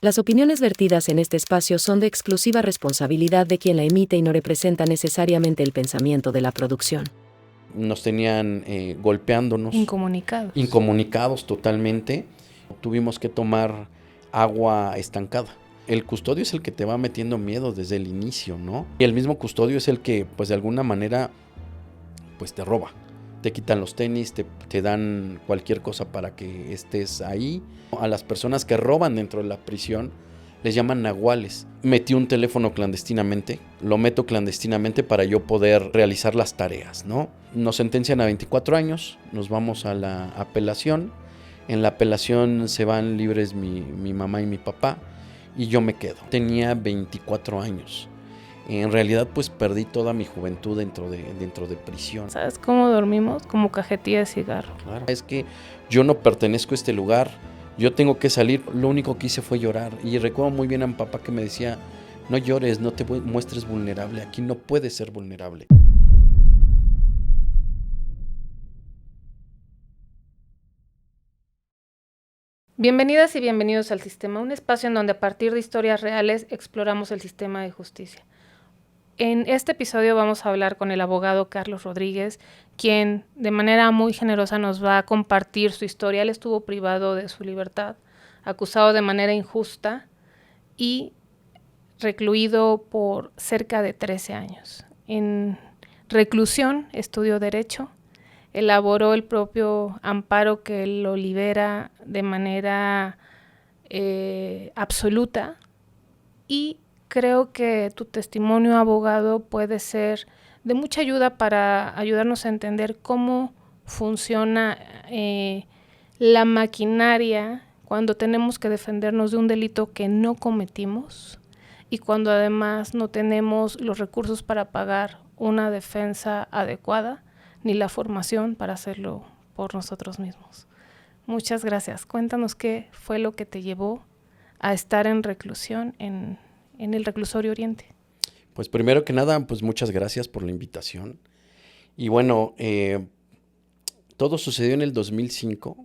Las opiniones vertidas en este espacio son de exclusiva responsabilidad de quien la emite y no representa necesariamente el pensamiento de la producción. Nos tenían golpeándonos. Incomunicados totalmente. Tuvimos que tomar agua estancada. El custodio es el que te va metiendo miedo desde el inicio, ¿no? Y el mismo custodio es el que, pues de alguna manera, pues te roba. Te quitan los tenis, te dan cualquier cosa para que estés ahí. A las personas que roban dentro de la prisión les llaman nahuales. Metí un teléfono clandestinamente, lo meto clandestinamente para yo poder realizar las tareas, ¿no? Nos sentencian a 24 años, nos vamos a la apelación. En la apelación se van libres mi mamá y mi papá y yo me quedo. Tenía 24 años. En realidad pues perdí toda mi juventud dentro de prisión. ¿Sabes cómo dormimos? Como cajetilla de cigarro. Claro. Es que yo no pertenezco a este lugar, yo tengo que salir. Lo único que hice fue llorar. Y recuerdo muy bien a mi papá que me decía, no llores, no te muestres vulnerable, aquí no puedes ser vulnerable. Bienvenidas y bienvenidos al Sistema, un espacio en donde a partir de historias reales exploramos el sistema de justicia. En este episodio vamos a hablar con el abogado Carlos Rodríguez, quien de manera muy generosa nos va a compartir su historia. Él estuvo privado de su libertad, acusado de manera injusta y recluido por cerca de 13 años. En reclusión estudió Derecho, elaboró el propio amparo que lo libera de manera absoluta y creo que tu testimonio, abogado, puede ser de mucha ayuda para ayudarnos a entender cómo funciona la maquinaria cuando tenemos que defendernos de un delito que no cometimos y cuando además no tenemos los recursos para pagar una defensa adecuada ni la formación para hacerlo por nosotros mismos. Muchas gracias. Cuéntanos qué fue lo que te llevó a estar en reclusión en el Reclusorio Oriente. Pues primero que nada, pues muchas gracias por la invitación. Y bueno, todo sucedió en el 2005,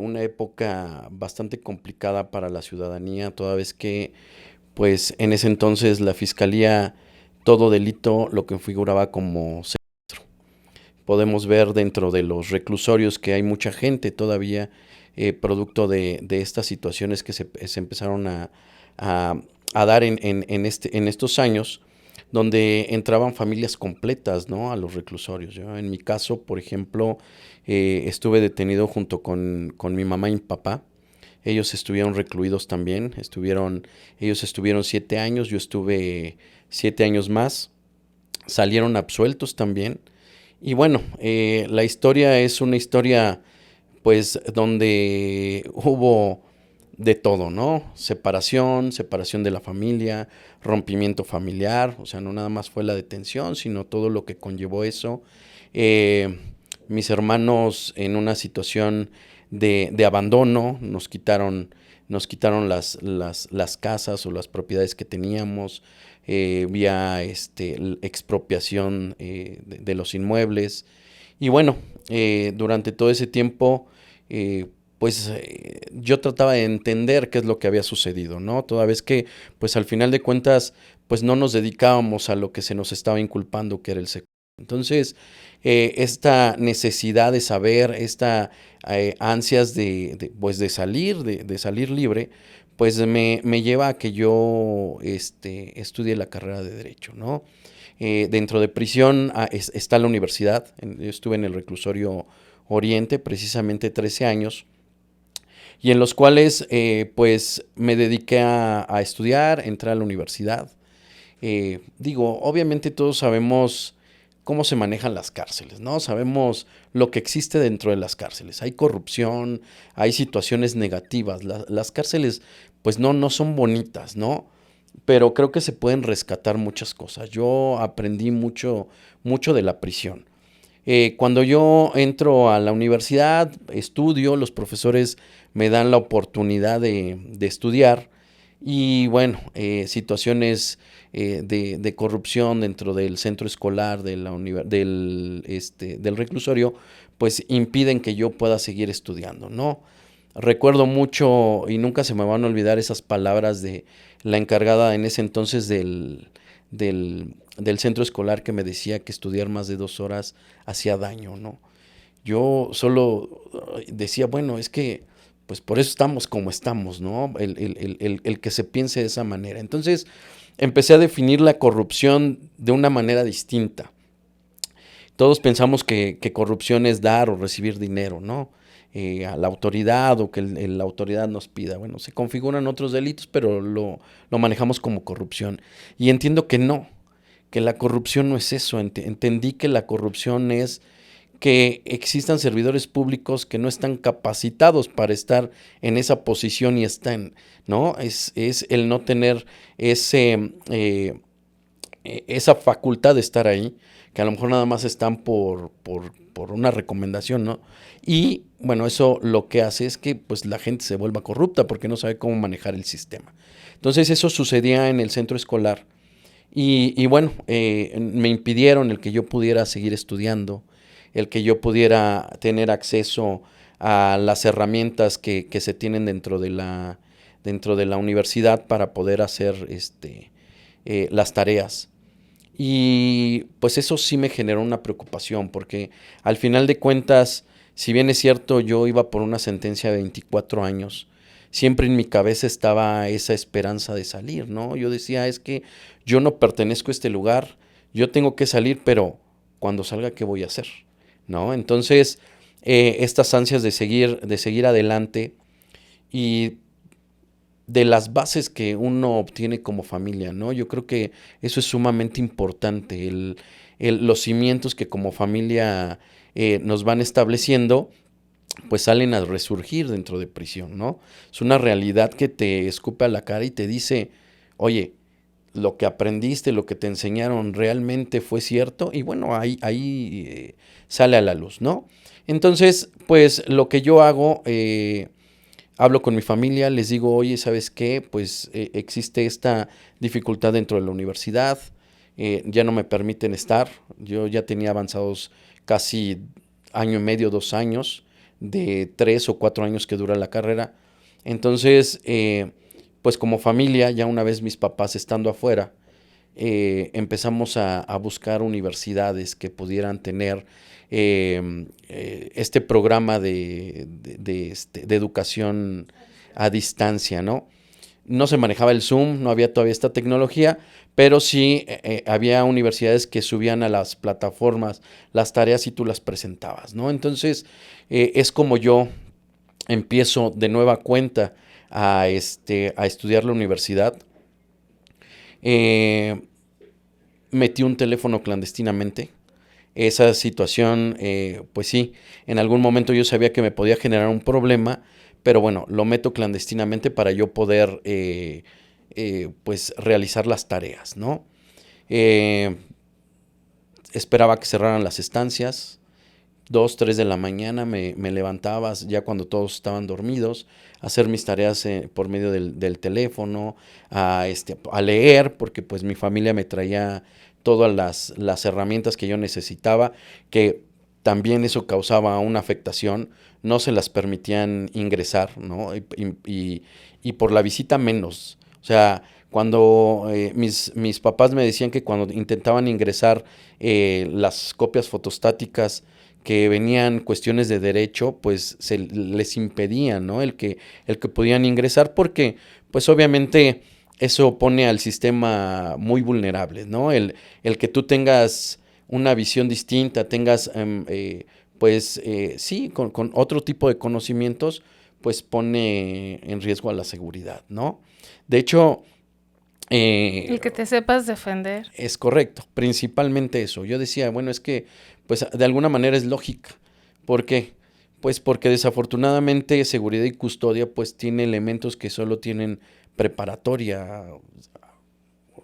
una época bastante complicada para la ciudadanía, toda vez que pues en ese entonces la Fiscalía todo delito lo configuraba como secuestro. Podemos ver dentro de los reclusorios que hay mucha gente todavía producto de estas situaciones que se empezaron a dar en estos años, donde entraban familias completas, ¿no?, a los reclusorios. Yo, en mi caso, por ejemplo, estuve detenido junto con mi mamá y mi papá. Ellos estuvieron recluidos también. Ellos estuvieron 7 años, yo estuve 7 años más. Salieron absueltos también. Y bueno, la historia es una historia, pues, donde hubo de todo, ¿no? Separación de la familia, rompimiento familiar, o sea, no nada más fue la detención, sino todo lo que conllevó eso. Mis hermanos en una situación de abandono, nos quitaron las casas o las propiedades que teníamos, vía expropiación de los inmuebles. Y bueno, durante todo ese tiempo, pues yo trataba de entender qué es lo que había sucedido, ¿no? Toda vez que, pues al final de cuentas, pues no nos dedicábamos a lo que se nos estaba inculpando, que era el secuestro. Entonces, esta necesidad de saber, esta ansias de salir libre, pues me lleva a que yo estudie la carrera de Derecho, ¿no? Dentro de prisión está la universidad. Yo estuve en el Reclusorio Oriente precisamente 13 años, y en los cuales pues me dediqué a estudiar, entré a la universidad. Obviamente todos sabemos cómo se manejan las cárceles, ¿no? Sabemos lo que existe dentro de las cárceles. Hay corrupción, hay situaciones negativas. Las cárceles pues no son bonitas, ¿no? Pero creo que se pueden rescatar muchas cosas. Yo aprendí mucho de la prisión. Cuando yo entro a la universidad, estudio, los profesores me dan la oportunidad de estudiar y bueno, situaciones de corrupción dentro del centro escolar del reclusorio, pues impiden que yo pueda seguir estudiando, ¿no? recuerdo mucho y nunca se me van a olvidar esas palabras de la encargada en ese entonces del centro escolar, que me decía que estudiar más de 2 horas hacía daño, ¿no? Yo solo decía, bueno, es que pues por eso estamos como estamos, ¿no? El que se piense de esa manera. Entonces empecé a definir la corrupción de una manera distinta. Todos pensamos que corrupción es dar o recibir dinero, ¿no? A la autoridad, o que la autoridad nos pida. Bueno, se configuran otros delitos, pero lo manejamos como corrupción. Y entiendo que no, que la corrupción no es eso. Entendí que la corrupción es que existan servidores públicos que no están capacitados para estar en esa posición y están, ¿no? Es el no tener esa facultad de estar ahí, que a lo mejor nada más están por una recomendación, ¿no? Y bueno, eso lo que hace es que pues la gente se vuelva corrupta porque no sabe cómo manejar el sistema. Entonces eso sucedía en el centro escolar y bueno, me impidieron el que yo pudiera seguir estudiando, el que yo pudiera tener acceso a las herramientas que se tienen dentro de la universidad para poder hacer las tareas. Y pues eso sí me generó una preocupación, porque al final de cuentas, si bien es cierto, yo iba por una sentencia de 24 años, siempre en mi cabeza estaba esa esperanza de salir, ¿no? Yo decía, es que yo no pertenezco a este lugar, yo tengo que salir, pero cuando salga, ¿qué voy a hacer? ¿No? Entonces, estas ansias de seguir adelante y de las bases que uno obtiene como familia, ¿no? Yo creo que eso es sumamente importante, los cimientos que como familia nos van estableciendo, pues salen a resurgir dentro de prisión, ¿no? Es una realidad que te escupe a la cara y te dice, oye, lo que aprendiste, lo que te enseñaron realmente fue cierto, y bueno, ahí sale a la luz, ¿no? Entonces, pues lo que yo hago, hablo con mi familia, les digo, oye, ¿sabes qué? Pues existe esta dificultad dentro de la universidad, ya no me permiten estar, yo ya tenía avanzados casi 1.5 años, 2 años, de 3 o 4 años que dura la carrera. Entonces, pues como familia, ya una vez mis papás estando afuera, empezamos a buscar universidades que pudieran tener este programa de educación a distancia, ¿no? No se manejaba el Zoom, no había todavía esta tecnología, pero sí había universidades que subían a las plataformas las tareas y tú las presentabas, ¿no? Entonces, es como yo empiezo de nueva cuenta a estudiar la universidad. Metí un teléfono clandestinamente. Esa situación, pues sí, en algún momento yo sabía que me podía generar un problema, pero bueno, lo meto clandestinamente para yo poder, pues, realizar las tareas, ¿no? Esperaba que cerraran las estancias. 2, 3 de la mañana me levantaba ya cuando todos estaban dormidos, a hacer mis tareas por medio del teléfono, a leer, porque pues mi familia me traía todas las herramientas que yo necesitaba, que también eso causaba una afectación, no se las permitían ingresar, ¿no? Y por la visita menos. O sea, cuando mis papás me decían que cuando intentaban ingresar las copias fotostáticas que venían cuestiones de derecho, pues se les impedía, ¿no? El que podían ingresar, porque pues obviamente eso pone al sistema muy vulnerable, ¿no? El que tú tengas una visión distinta, tengas pues sí, con otro tipo de conocimientos, pues pone en riesgo a la seguridad, ¿no? De hecho, el que te sepas defender. es correcto, principalmente eso. Yo decía, bueno, es que pues de alguna manera es lógica. ¿Por qué? Pues porque desafortunadamente seguridad y custodia pues tiene elementos que solo tienen preparatoria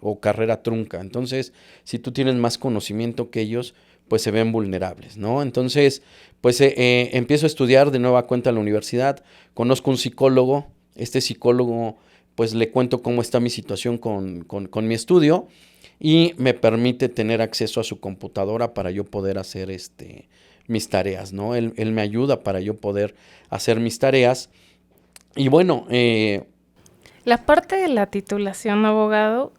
o carrera trunca. Entonces, si tú tienes más conocimiento que ellos, pues se ven vulnerables, ¿no? Entonces, pues empiezo a estudiar de nueva cuenta en la universidad, conozco un psicólogo, este psicólogo pues le cuento cómo está mi situación con mi estudio y me permite tener acceso a su computadora para yo poder hacer mis tareas, ¿no? Él me ayuda para yo poder hacer mis tareas Y bueno, La parte de la titulación, abogado,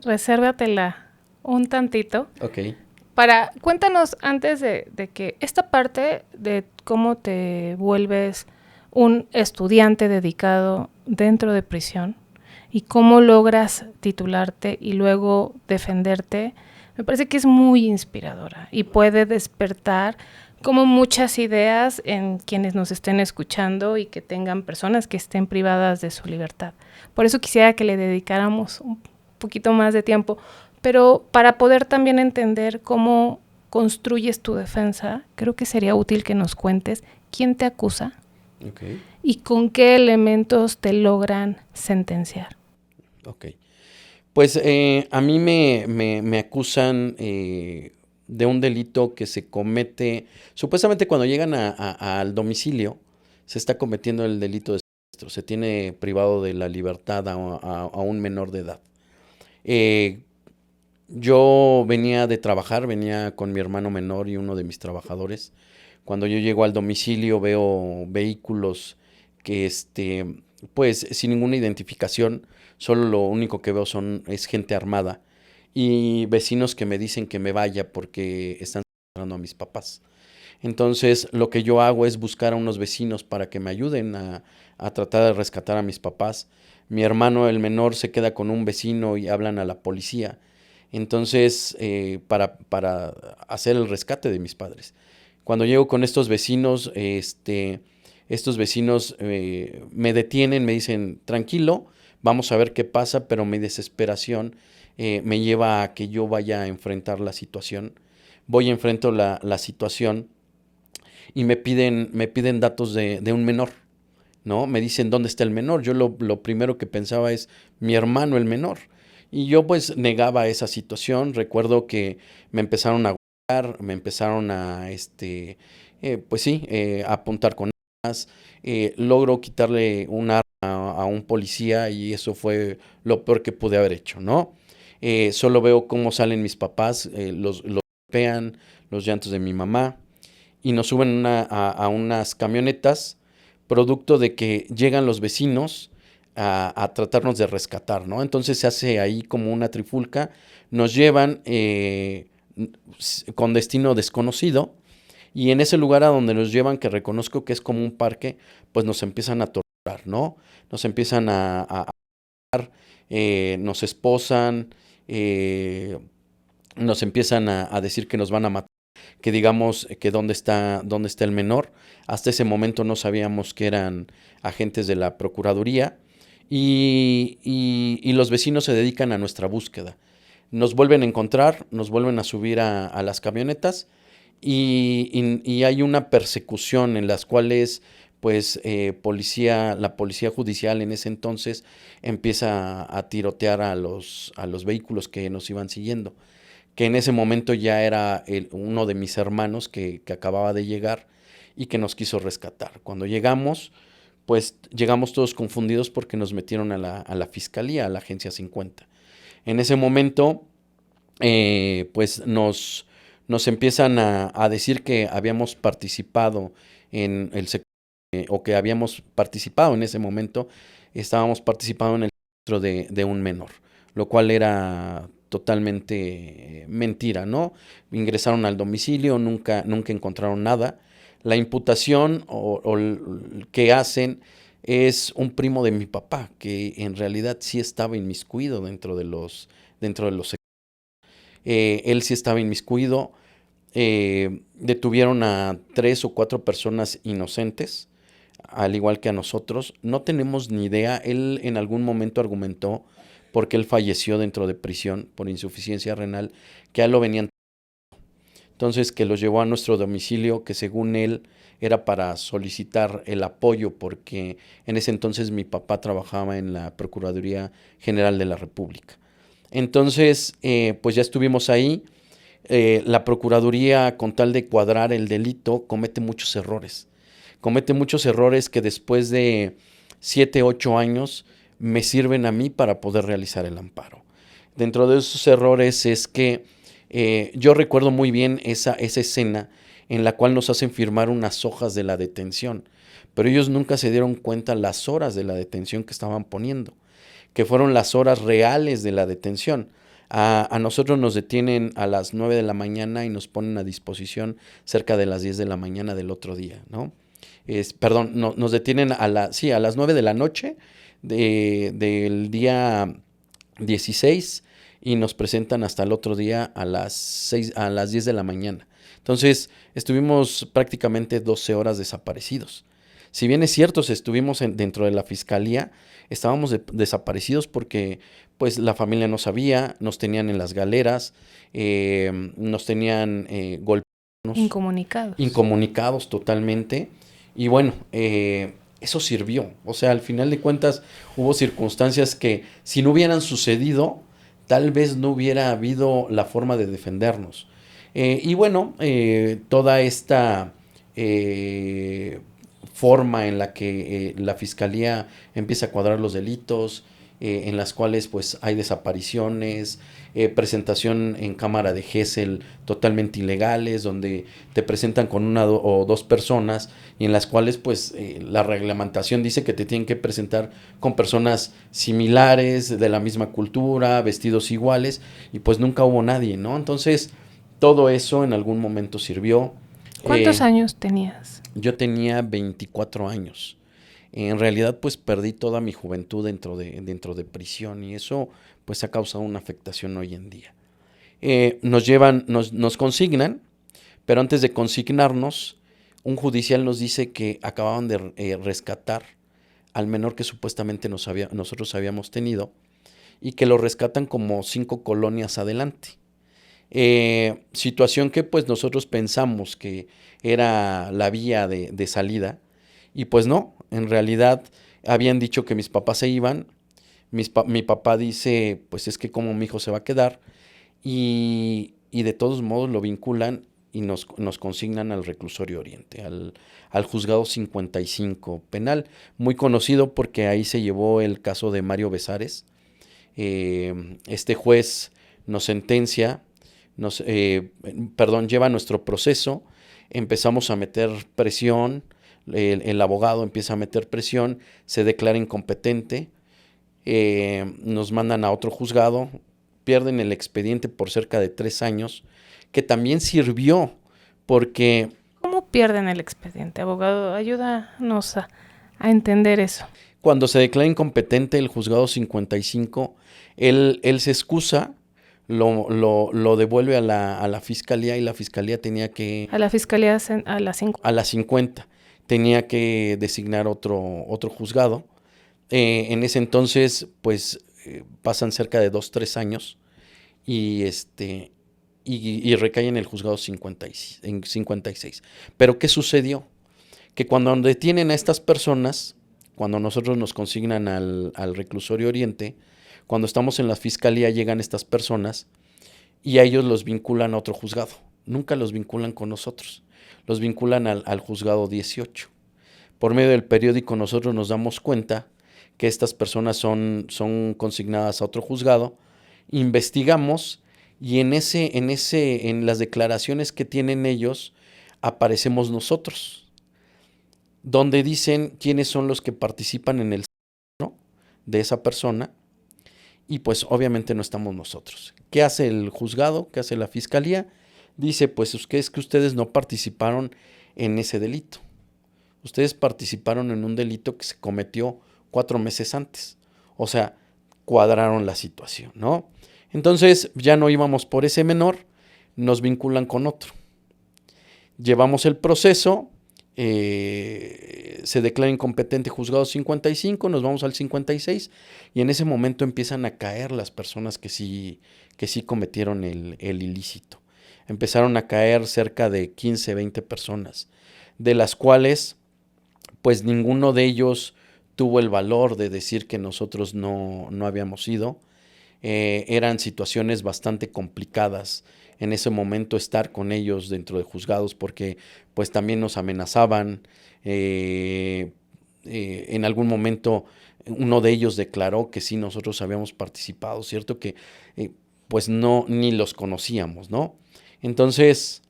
resérvatela un tantito. ok. Cuéntanos antes de que esta parte de cómo te vuelves un estudiante dedicado dentro de prisión y cómo logras titularte y luego defenderte, me parece que es muy inspiradora y puede despertar como muchas ideas en quienes nos estén escuchando y que tengan personas que estén privadas de su libertad. Por eso quisiera que le dedicáramos un poquito más de tiempo, pero para poder también entender cómo construyes tu defensa, creo que sería útil que nos cuentes quién te acusa Okay. y con qué elementos te logran sentenciar. Ok. Pues a mí me acusan de un delito que se comete, supuestamente cuando llegan al domicilio, se está cometiendo el delito de secuestro, se tiene privado de la libertad a un menor de edad. Eh, yo venía de trabajar, venía con mi hermano menor y uno de mis trabajadores. Cuando yo llego al domicilio veo vehículos que, pues sin ninguna identificación, solo lo único que veo es gente armada y vecinos que me dicen que me vaya porque están secuestrando a mis papás. Entonces lo que yo hago es buscar a unos vecinos para que me ayuden a tratar de rescatar a mis papás. Mi hermano, el menor, se queda con un vecino y hablan a la policía. Entonces, para hacer el rescate de mis padres. Cuando llego con estos vecinos, estos vecinos me detienen, me dicen, tranquilo, vamos a ver qué pasa, pero mi desesperación me lleva a que yo vaya a enfrentar la situación. Voy a enfrento la situación y me piden datos de un menor, ¿no? Me dicen dónde está el menor. Yo lo primero que pensaba es mi hermano el menor. Y yo pues negaba esa situación. Recuerdo que me empezaron a golpear, me empezaron a, pues sí, a apuntar con armas. Logro quitarle un arma a un policía y eso fue lo peor que pude haber hecho, ¿no? Solo veo cómo salen mis papás, los golpean, los llantos de mi mamá y nos suben a unas camionetas, producto de que llegan los vecinos a tratarnos de rescatar, ¿no? Entonces se hace ahí como una trifulca, nos llevan con destino desconocido y en ese lugar a donde nos llevan, que reconozco que es como un parque, pues nos empiezan a torturar, ¿no? Nos empiezan nos esposan, nos empiezan a decir que nos van a matar, que digamos que dónde está el menor. Hasta ese momento no sabíamos que eran agentes de la Procuraduría y los vecinos se dedican a nuestra búsqueda. Nos vuelven a encontrar, nos vuelven a subir a las camionetas y hay una persecución en las cuales pues la policía judicial en ese entonces empieza a tirotear a los vehículos que nos iban siguiendo, que en ese momento ya era uno de mis hermanos que acababa de llegar y que nos quiso rescatar. Cuando llegamos, pues llegamos todos confundidos porque nos metieron a la fiscalía, a la agencia 50. En ese momento, pues nos empiezan a decir que habíamos participado en el o que habíamos participado en ese momento, estábamos participando en el secuestro de un menor, lo cual era totalmente mentira, ¿no? Ingresaron al domicilio, nunca encontraron nada. La imputación o que hacen es un primo de mi papá, que en realidad sí estaba inmiscuido dentro de los él sí estaba inmiscuido. Detuvieron a 3 o 4 personas inocentes, al igual que a nosotros. No tenemos ni idea. Él en algún momento argumentó, porque él falleció dentro de prisión por insuficiencia renal, que a él lo venían. Entonces, que los llevó a nuestro domicilio, que según él era para solicitar el apoyo, porque en ese entonces mi papá trabajaba en la Procuraduría General de la República. Entonces, pues ya estuvimos ahí. La Procuraduría, con tal de cuadrar el delito, comete muchos errores. Comete muchos errores que después de 7, 8 años me sirven a mí para poder realizar el amparo. Dentro de esos errores es que yo recuerdo muy bien esa escena en la cual nos hacen firmar unas hojas de la detención, pero ellos nunca se dieron cuenta las horas de la detención que estaban poniendo, que fueron las horas reales de la detención. A nosotros nos detienen a las 9 de la mañana y nos ponen a disposición cerca de las 10 de la mañana del otro día, ¿no? Perdón, nos detienen a las 9 de la noche del día 16 y nos presentan hasta el otro día a las 10 de la mañana. Entonces, estuvimos prácticamente 12 horas desaparecidos. Si bien es cierto, estuvimos dentro de la fiscalía, estábamos desaparecidos porque pues la familia no sabía, nos tenían en las galeras, nos tenían golpeados. Incomunicados totalmente. Y bueno, eso sirvió. O sea, al final de cuentas hubo circunstancias que si no hubieran sucedido, tal vez no hubiera habido la forma de defendernos. Y bueno, toda esta forma en la que la fiscalía empieza a cuadrar los delitos, en las cuales pues hay desapariciones, presentación en cámara de Gesell totalmente ilegales, donde te presentan con una o dos personas y en las cuales pues la reglamentación dice que te tienen que presentar con personas similares, de la misma cultura, vestidos iguales, y pues nunca hubo nadie, ¿no? Entonces, todo eso en algún momento sirvió. ¿Cuántos años tenías? Yo tenía 24 años. En realidad, pues perdí toda mi juventud dentro de prisión y eso pues ha causado una afectación hoy en día. Nos consignan, pero antes de consignarnos, un judicial nos dice que acababan de rescatar al menor que supuestamente nosotros habíamos tenido y que lo rescatan como 5 colonias adelante. Situación que pues nosotros pensamos que era la vía de salida y pues no, en realidad habían dicho que mis papás se iban, mi papá dice pues es que como mi hijo se va a quedar y de todos modos lo vinculan y nos consignan al reclusorio Oriente, al juzgado 55 penal, muy conocido porque ahí se llevó el caso de Mario Besares. Este juez nos sentencia, lleva nuestro proceso, empezamos a meter presión, el abogado empieza a meter presión, se declara incompetente, nos mandan a otro juzgado, pierden el expediente por cerca de 3 años, que también sirvió porque... ¿Cómo pierden el expediente, abogado? Ayúdanos a entender eso. Cuando se declara incompetente el juzgado 55, él se excusa, lo devuelve a la fiscalía y la fiscalía tenía que... A la fiscalía a las 50. A las 50. Tenía que designar otro juzgado. En ese entonces, pues, pasan cerca de 2-3 años y recae en el juzgado 56. Pero, ¿qué sucedió? Que cuando detienen a estas personas, cuando nosotros nos consignan al reclusorio Oriente, cuando estamos en la fiscalía llegan estas personas y a ellos los vinculan a otro juzgado. Nunca los vinculan con nosotros. Los vinculan al juzgado 18. Por medio del periódico nosotros nos damos cuenta que estas personas son consignadas a otro juzgado, investigamos y en las declaraciones que tienen ellos aparecemos nosotros, donde dicen quiénes son los que participan en el de esa persona y pues obviamente no estamos nosotros. ¿Qué hace el juzgado? ¿Qué hace la fiscalía? Dice, pues es que ustedes no participaron en ese delito. Ustedes participaron en un delito que se cometió 4 meses antes. O sea, cuadraron la situación, ¿no? Entonces, ya no íbamos por ese menor, nos vinculan con otro. Llevamos el proceso, se declara incompetente juzgado 55, nos vamos al 56 y en ese momento empiezan a caer las personas que sí cometieron el ilícito. Empezaron a caer cerca de 15, 20 personas, de las cuales pues ninguno de ellos tuvo el valor de decir que nosotros no habíamos ido. Eran situaciones bastante complicadas en ese momento estar con ellos dentro de juzgados porque pues también nos amenazaban. En algún momento uno de ellos declaró que sí nosotros habíamos participado, cierto que pues no ni los conocíamos, ¿no? Entonces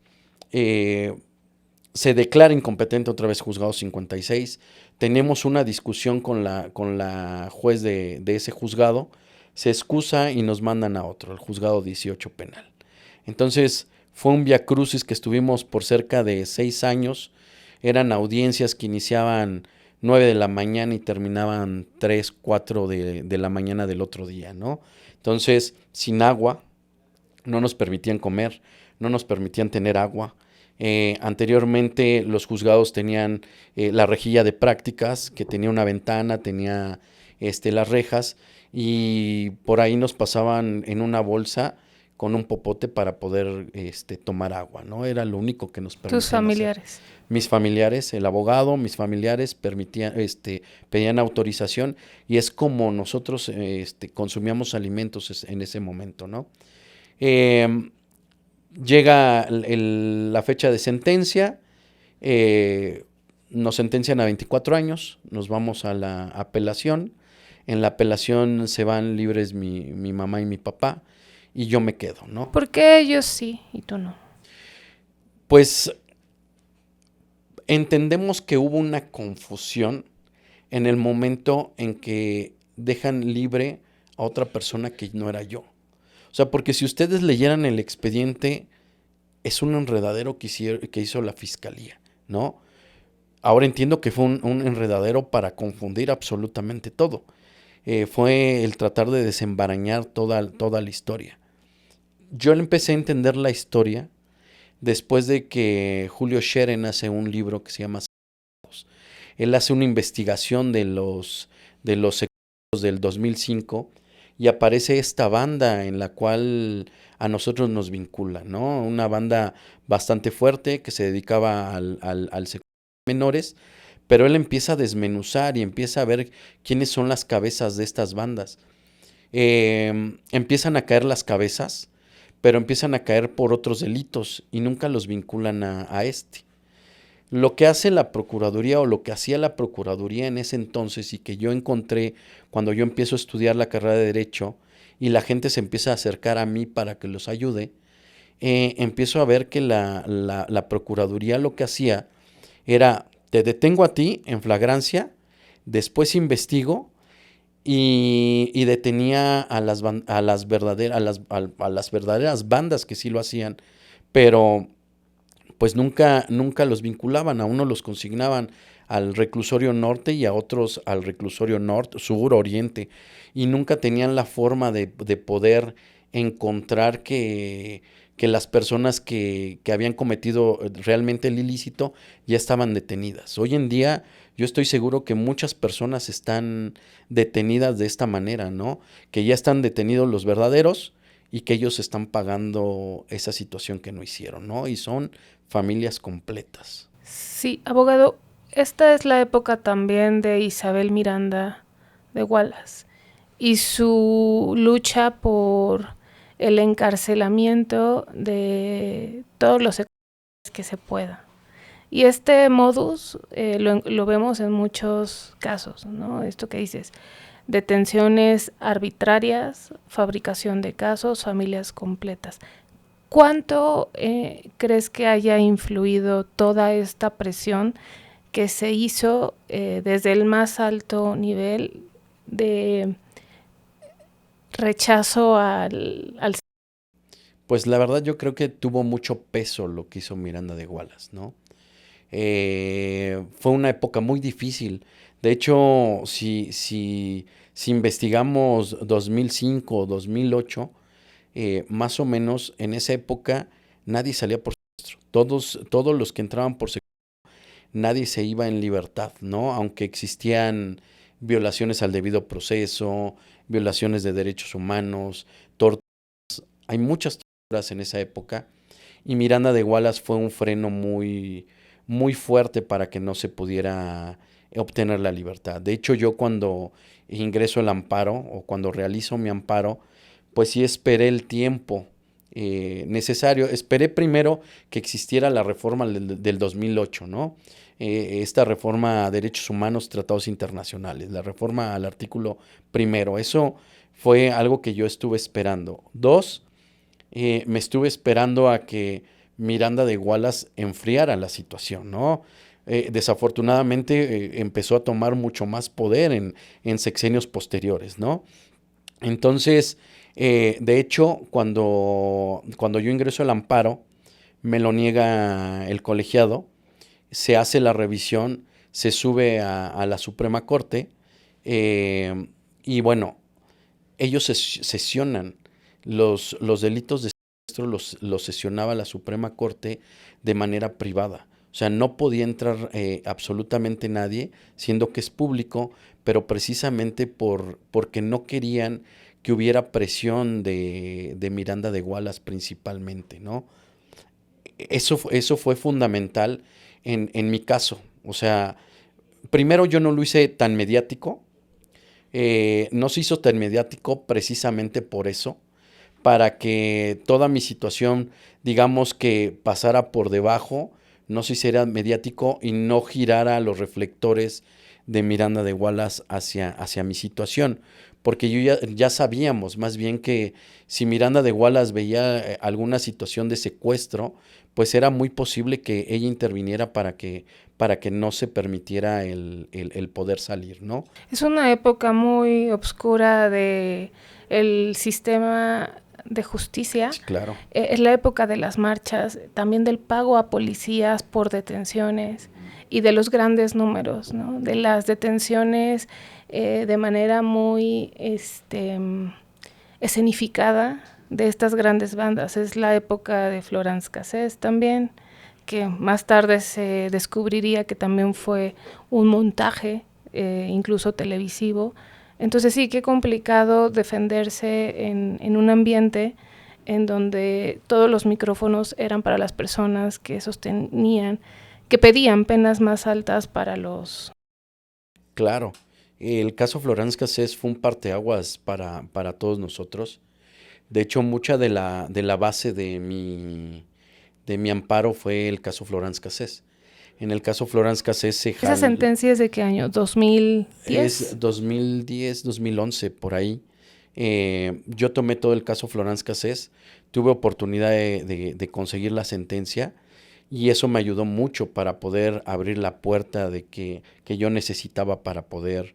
Se declara incompetente otra vez juzgado 56. Tenemos una discusión con la juez de ese juzgado. Se excusa y nos mandan a otro, el juzgado 18 penal. Entonces fue un viacrucis que estuvimos por cerca de 6 años. Eran audiencias que iniciaban 9 de la mañana y terminaban 3, 4 de la mañana del otro día, ¿no? Entonces, sin agua, no nos permitían comer, no nos permitían tener agua. Anteriormente los juzgados tenían la rejilla de prácticas, que tenía una ventana, tenía las rejas, y por ahí nos pasaban en una bolsa con un popote para poder tomar agua, ¿no? Era lo único que nos permitían Tus familiares. hacer. Mis familiares, el abogado, mis familiares pedían autorización, y es como nosotros consumíamos alimentos en ese momento, ¿no? Llega la fecha de sentencia, nos sentencian a 24 años, nos vamos a la apelación. En la apelación se van libres mi mamá y mi papá, y yo me quedo, ¿no? ¿Por qué ellos sí y tú no? Pues entendemos que hubo una confusión en el momento en que dejan libre a otra persona que no era yo. O sea, porque si ustedes leyeran el expediente, es un enredadero que hizo la fiscalía, ¿no? Ahora entiendo que fue un enredadero para confundir absolutamente todo. Fue el tratar de desembarañar toda la historia. Yo empecé a entender la historia después de que Julio Scherer hace un libro que se llama Secretos. Él hace una investigación de los secretos del 2005, y aparece esta banda en la cual a nosotros nos vincula, ¿no? Una banda bastante fuerte que se dedicaba al secuestro de menores, pero él empieza a desmenuzar y empieza a ver quiénes son las cabezas de estas bandas. Empiezan a caer las cabezas, pero empiezan a caer por otros delitos y nunca los vinculan a este. Lo que hace la Procuraduría, o lo que hacía la Procuraduría en ese entonces, y que yo encontré cuando yo empiezo a estudiar la carrera de Derecho y la gente se empieza a acercar a mí para que los ayude, empiezo a ver que la Procuraduría lo que hacía era: te detengo a ti en flagrancia, después investigo y detenía a las verdaderas bandas que sí lo hacían, pero pues nunca los vinculaban. A uno los consignaban al reclusorio norte y a otros al reclusorio norte, sur, oriente, y nunca tenían la forma de poder encontrar que las personas que habían cometido realmente el ilícito ya estaban detenidas. Hoy en día yo estoy seguro que muchas personas están detenidas de esta manera, ¿no? Que ya están detenidos los verdaderos y que ellos están pagando esa situación que no hicieron, ¿no? Y son familias completas. Sí, abogado, esta es la época también de Isabel Miranda de Wallace y su lucha por el encarcelamiento de todos los secuestradores que se pueda. Y este modus lo vemos en muchos casos, ¿no? Esto que dices, detenciones arbitrarias, fabricación de casos, familias completas. ¿Cuánto crees que haya influido toda esta presión que se hizo desde el más alto nivel de rechazo al... Pues la verdad yo creo que tuvo mucho peso lo que hizo Miranda de Wallace, ¿no? Fue una época muy difícil. De hecho, si investigamos 2005 o 2008, más o menos en esa época nadie salía por secuestro. Todos los que entraban por secuestro, nadie se iba en libertad, ¿no? Aunque existían violaciones al debido proceso, violaciones de derechos humanos, torturas. Hay muchas torturas en esa época, y Miranda de Wallace fue un freno muy, muy fuerte para que no se pudiera obtener la libertad. De hecho, yo cuando ingreso el amparo, o cuando realizo mi amparo, pues sí esperé el tiempo necesario. Esperé primero que existiera la reforma del 2008, ¿no? Esta reforma a derechos humanos, tratados internacionales, la reforma al artículo primero. Eso fue algo que yo estuve esperando. Dos, me estuve esperando a que Miranda de Wallace enfriara la situación, ¿no? Desafortunadamente empezó a tomar mucho más poder en sexenios posteriores, ¿no? Entonces, de hecho, cuando yo ingreso al amparo, me lo niega el colegiado, se hace la revisión, se sube a la Suprema Corte, y bueno, ellos sesionan los delitos de secuestro, los sesionaba la Suprema Corte de manera privada. O sea, no podía entrar absolutamente nadie, siendo que es público, pero precisamente porque no querían que hubiera presión de Miranda de Wallace principalmente, ¿no? Eso fue fundamental en mi caso. O sea, primero yo no lo hice tan mediático, no se hizo tan mediático precisamente por eso, para que toda mi situación, digamos que pasara por debajo, no se hiciera mediático y no girara los reflectores de Miranda de Wallace hacia mi situación, porque ya sabíamos más bien que si Miranda de Wallace veía alguna situación de secuestro, pues era muy posible que ella interviniera para que no se permitiera el poder salir, ¿no? Es una época muy oscura de el sistema de justicia. Sí, claro. Es la época de las marchas, también del pago a policías por detenciones y de los grandes números, ¿no? De las detenciones de manera muy escenificada de estas grandes bandas. Es la época de Florence Cassés también, que más tarde se descubriría que también fue un montaje, incluso televisivo. Entonces sí, qué complicado defenderse en un ambiente en donde todos los micrófonos eran para las personas que sostenían, que pedían penas más altas para los... Claro, el caso Florence Cassés fue un parteaguas para todos nosotros. De hecho, mucha de la base de mi amparo fue el caso Florence Cassés. En el caso Florence Cassés se ¿Esa sentencia es de qué año? ¿2010? Es 2010, 2011, por ahí. Yo tomé todo el caso Florence Cassés, tuve oportunidad de conseguir la sentencia y eso me ayudó mucho para poder abrir la puerta de que yo necesitaba para poder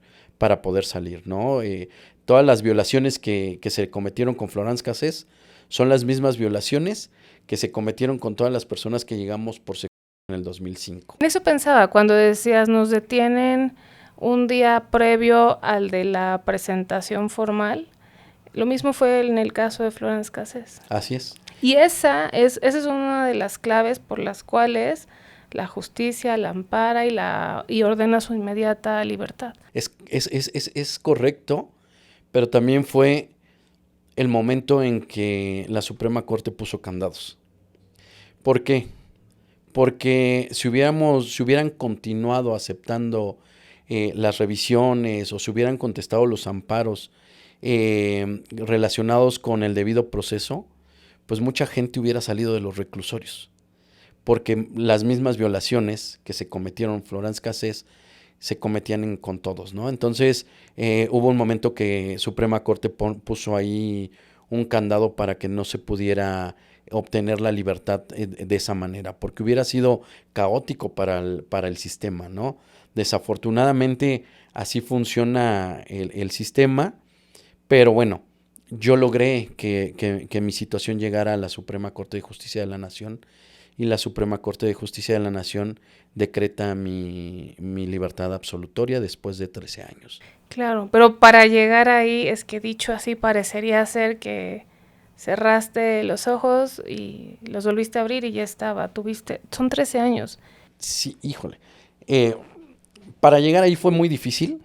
salir, ¿no? Todas las violaciones que se cometieron con Florence Cassés son las mismas violaciones que se cometieron con todas las personas que llegamos por secuestro en el 2005. En eso pensaba cuando decías nos detienen un día previo al de la presentación formal. Lo mismo fue en el caso de Florence Cassés. Así es. Y esa es una de las claves por las cuales la justicia la ampara y ordena su inmediata libertad. Es correcto, pero también fue el momento en que la Suprema Corte puso candados. ¿Por qué? Porque si hubieran continuado aceptando las revisiones o si hubieran contestado los amparos relacionados con el debido proceso, pues mucha gente hubiera salido de los reclusorios. Porque las mismas violaciones que se cometieron Florence Cassés se cometían con todos, ¿no? Entonces hubo un momento que Suprema Corte puso ahí un candado para que no se pudiera obtener la libertad de esa manera, porque hubiera sido caótico para el sistema, ¿no? Desafortunadamente así funciona el sistema, pero bueno, yo logré que mi situación llegara a la Suprema Corte de Justicia de la Nación y la Suprema Corte de Justicia de la Nación decreta mi libertad absolutoria después de 13 años. Claro, pero para llegar ahí, es que dicho así parecería ser que cerraste los ojos y los volviste a abrir y ya estaba, son 13 años. Sí, híjole. Para llegar ahí fue muy difícil.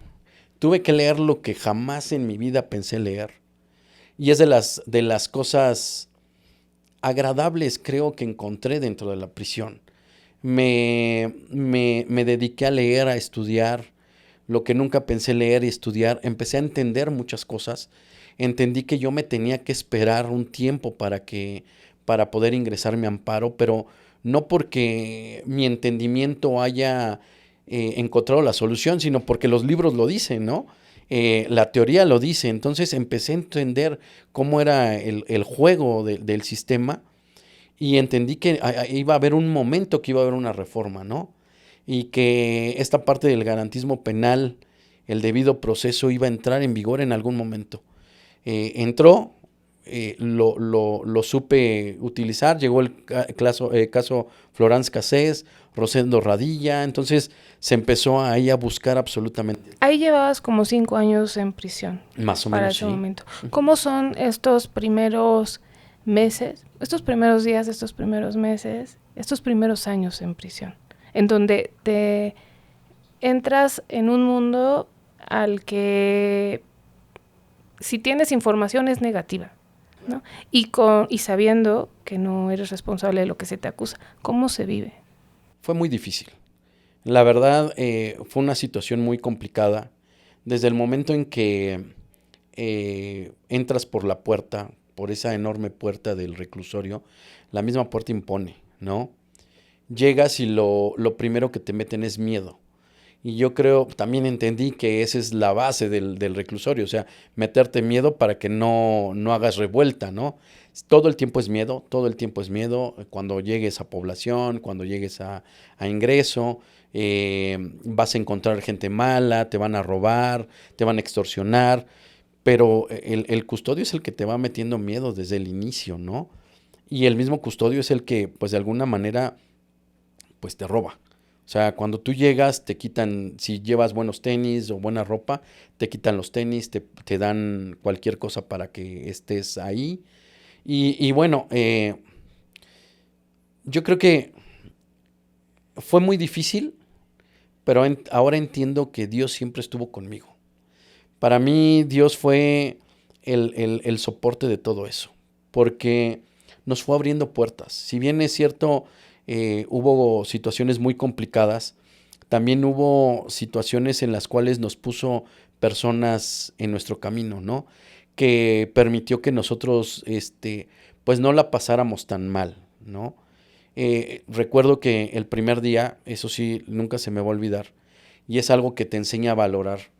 Tuve que leer lo que jamás en mi vida pensé leer. Y es de las cosas agradables, creo, que encontré dentro de la prisión. Me dediqué a leer, a estudiar lo que nunca pensé leer y estudiar. Empecé a entender muchas cosas. Entendí que yo me tenía que esperar un tiempo para poder ingresar mi amparo, pero no porque mi entendimiento haya encontrado la solución, sino porque los libros lo dicen, ¿no? La teoría lo dice. Entonces empecé a entender cómo era el juego del sistema y entendí que iba a haber un momento que iba a haber una reforma, ¿no? Y que esta parte del garantismo penal, el debido proceso, iba a entrar en vigor en algún momento. Entró, lo supe utilizar, llegó el caso Florence Cassés, Rosendo Radilla, entonces se empezó ahí a buscar absolutamente. Ahí llevabas como 5 años en prisión. Más o para menos, ese sí. momento. ¿Cómo son estos primeros meses, estos primeros días, estos primeros meses, estos primeros años en prisión? En donde te entras en un mundo al que si tienes información es negativa, ¿no? Y sabiendo que no eres responsable de lo que se te acusa. ¿Cómo se vive? Fue muy difícil. La verdad, fue una situación muy complicada. Desde el momento en que entras por la puerta, por esa enorme puerta del reclusorio, la misma puerta impone, ¿no? Llegas y lo primero que te meten es miedo. Y yo creo, también entendí que esa es la base del reclusorio, o sea, meterte miedo para que no hagas revuelta, ¿no? Todo el tiempo es miedo, todo el tiempo es miedo. Cuando llegues a población, cuando llegues a ingreso, vas a encontrar gente mala, te van a robar, te van a extorsionar, pero el custodio es el que te va metiendo miedo desde el inicio, ¿no? Y el mismo custodio es el que, pues de alguna manera, pues te roba. O sea, cuando tú llegas, te quitan, si llevas buenos tenis o buena ropa, te quitan los tenis, te dan cualquier cosa para que estés ahí. Y bueno, yo creo que fue muy difícil, pero ahora entiendo que Dios siempre estuvo conmigo. Para mí, Dios fue el soporte de todo eso, porque nos fue abriendo puertas. Si bien es cierto, hubo situaciones muy complicadas, también hubo situaciones en las cuales nos puso personas en nuestro camino, ¿no? Que permitió que nosotros, pues no la pasáramos tan mal, ¿no? Recuerdo que el primer día, eso sí, nunca se me va a olvidar, y es algo que te enseña a valorar.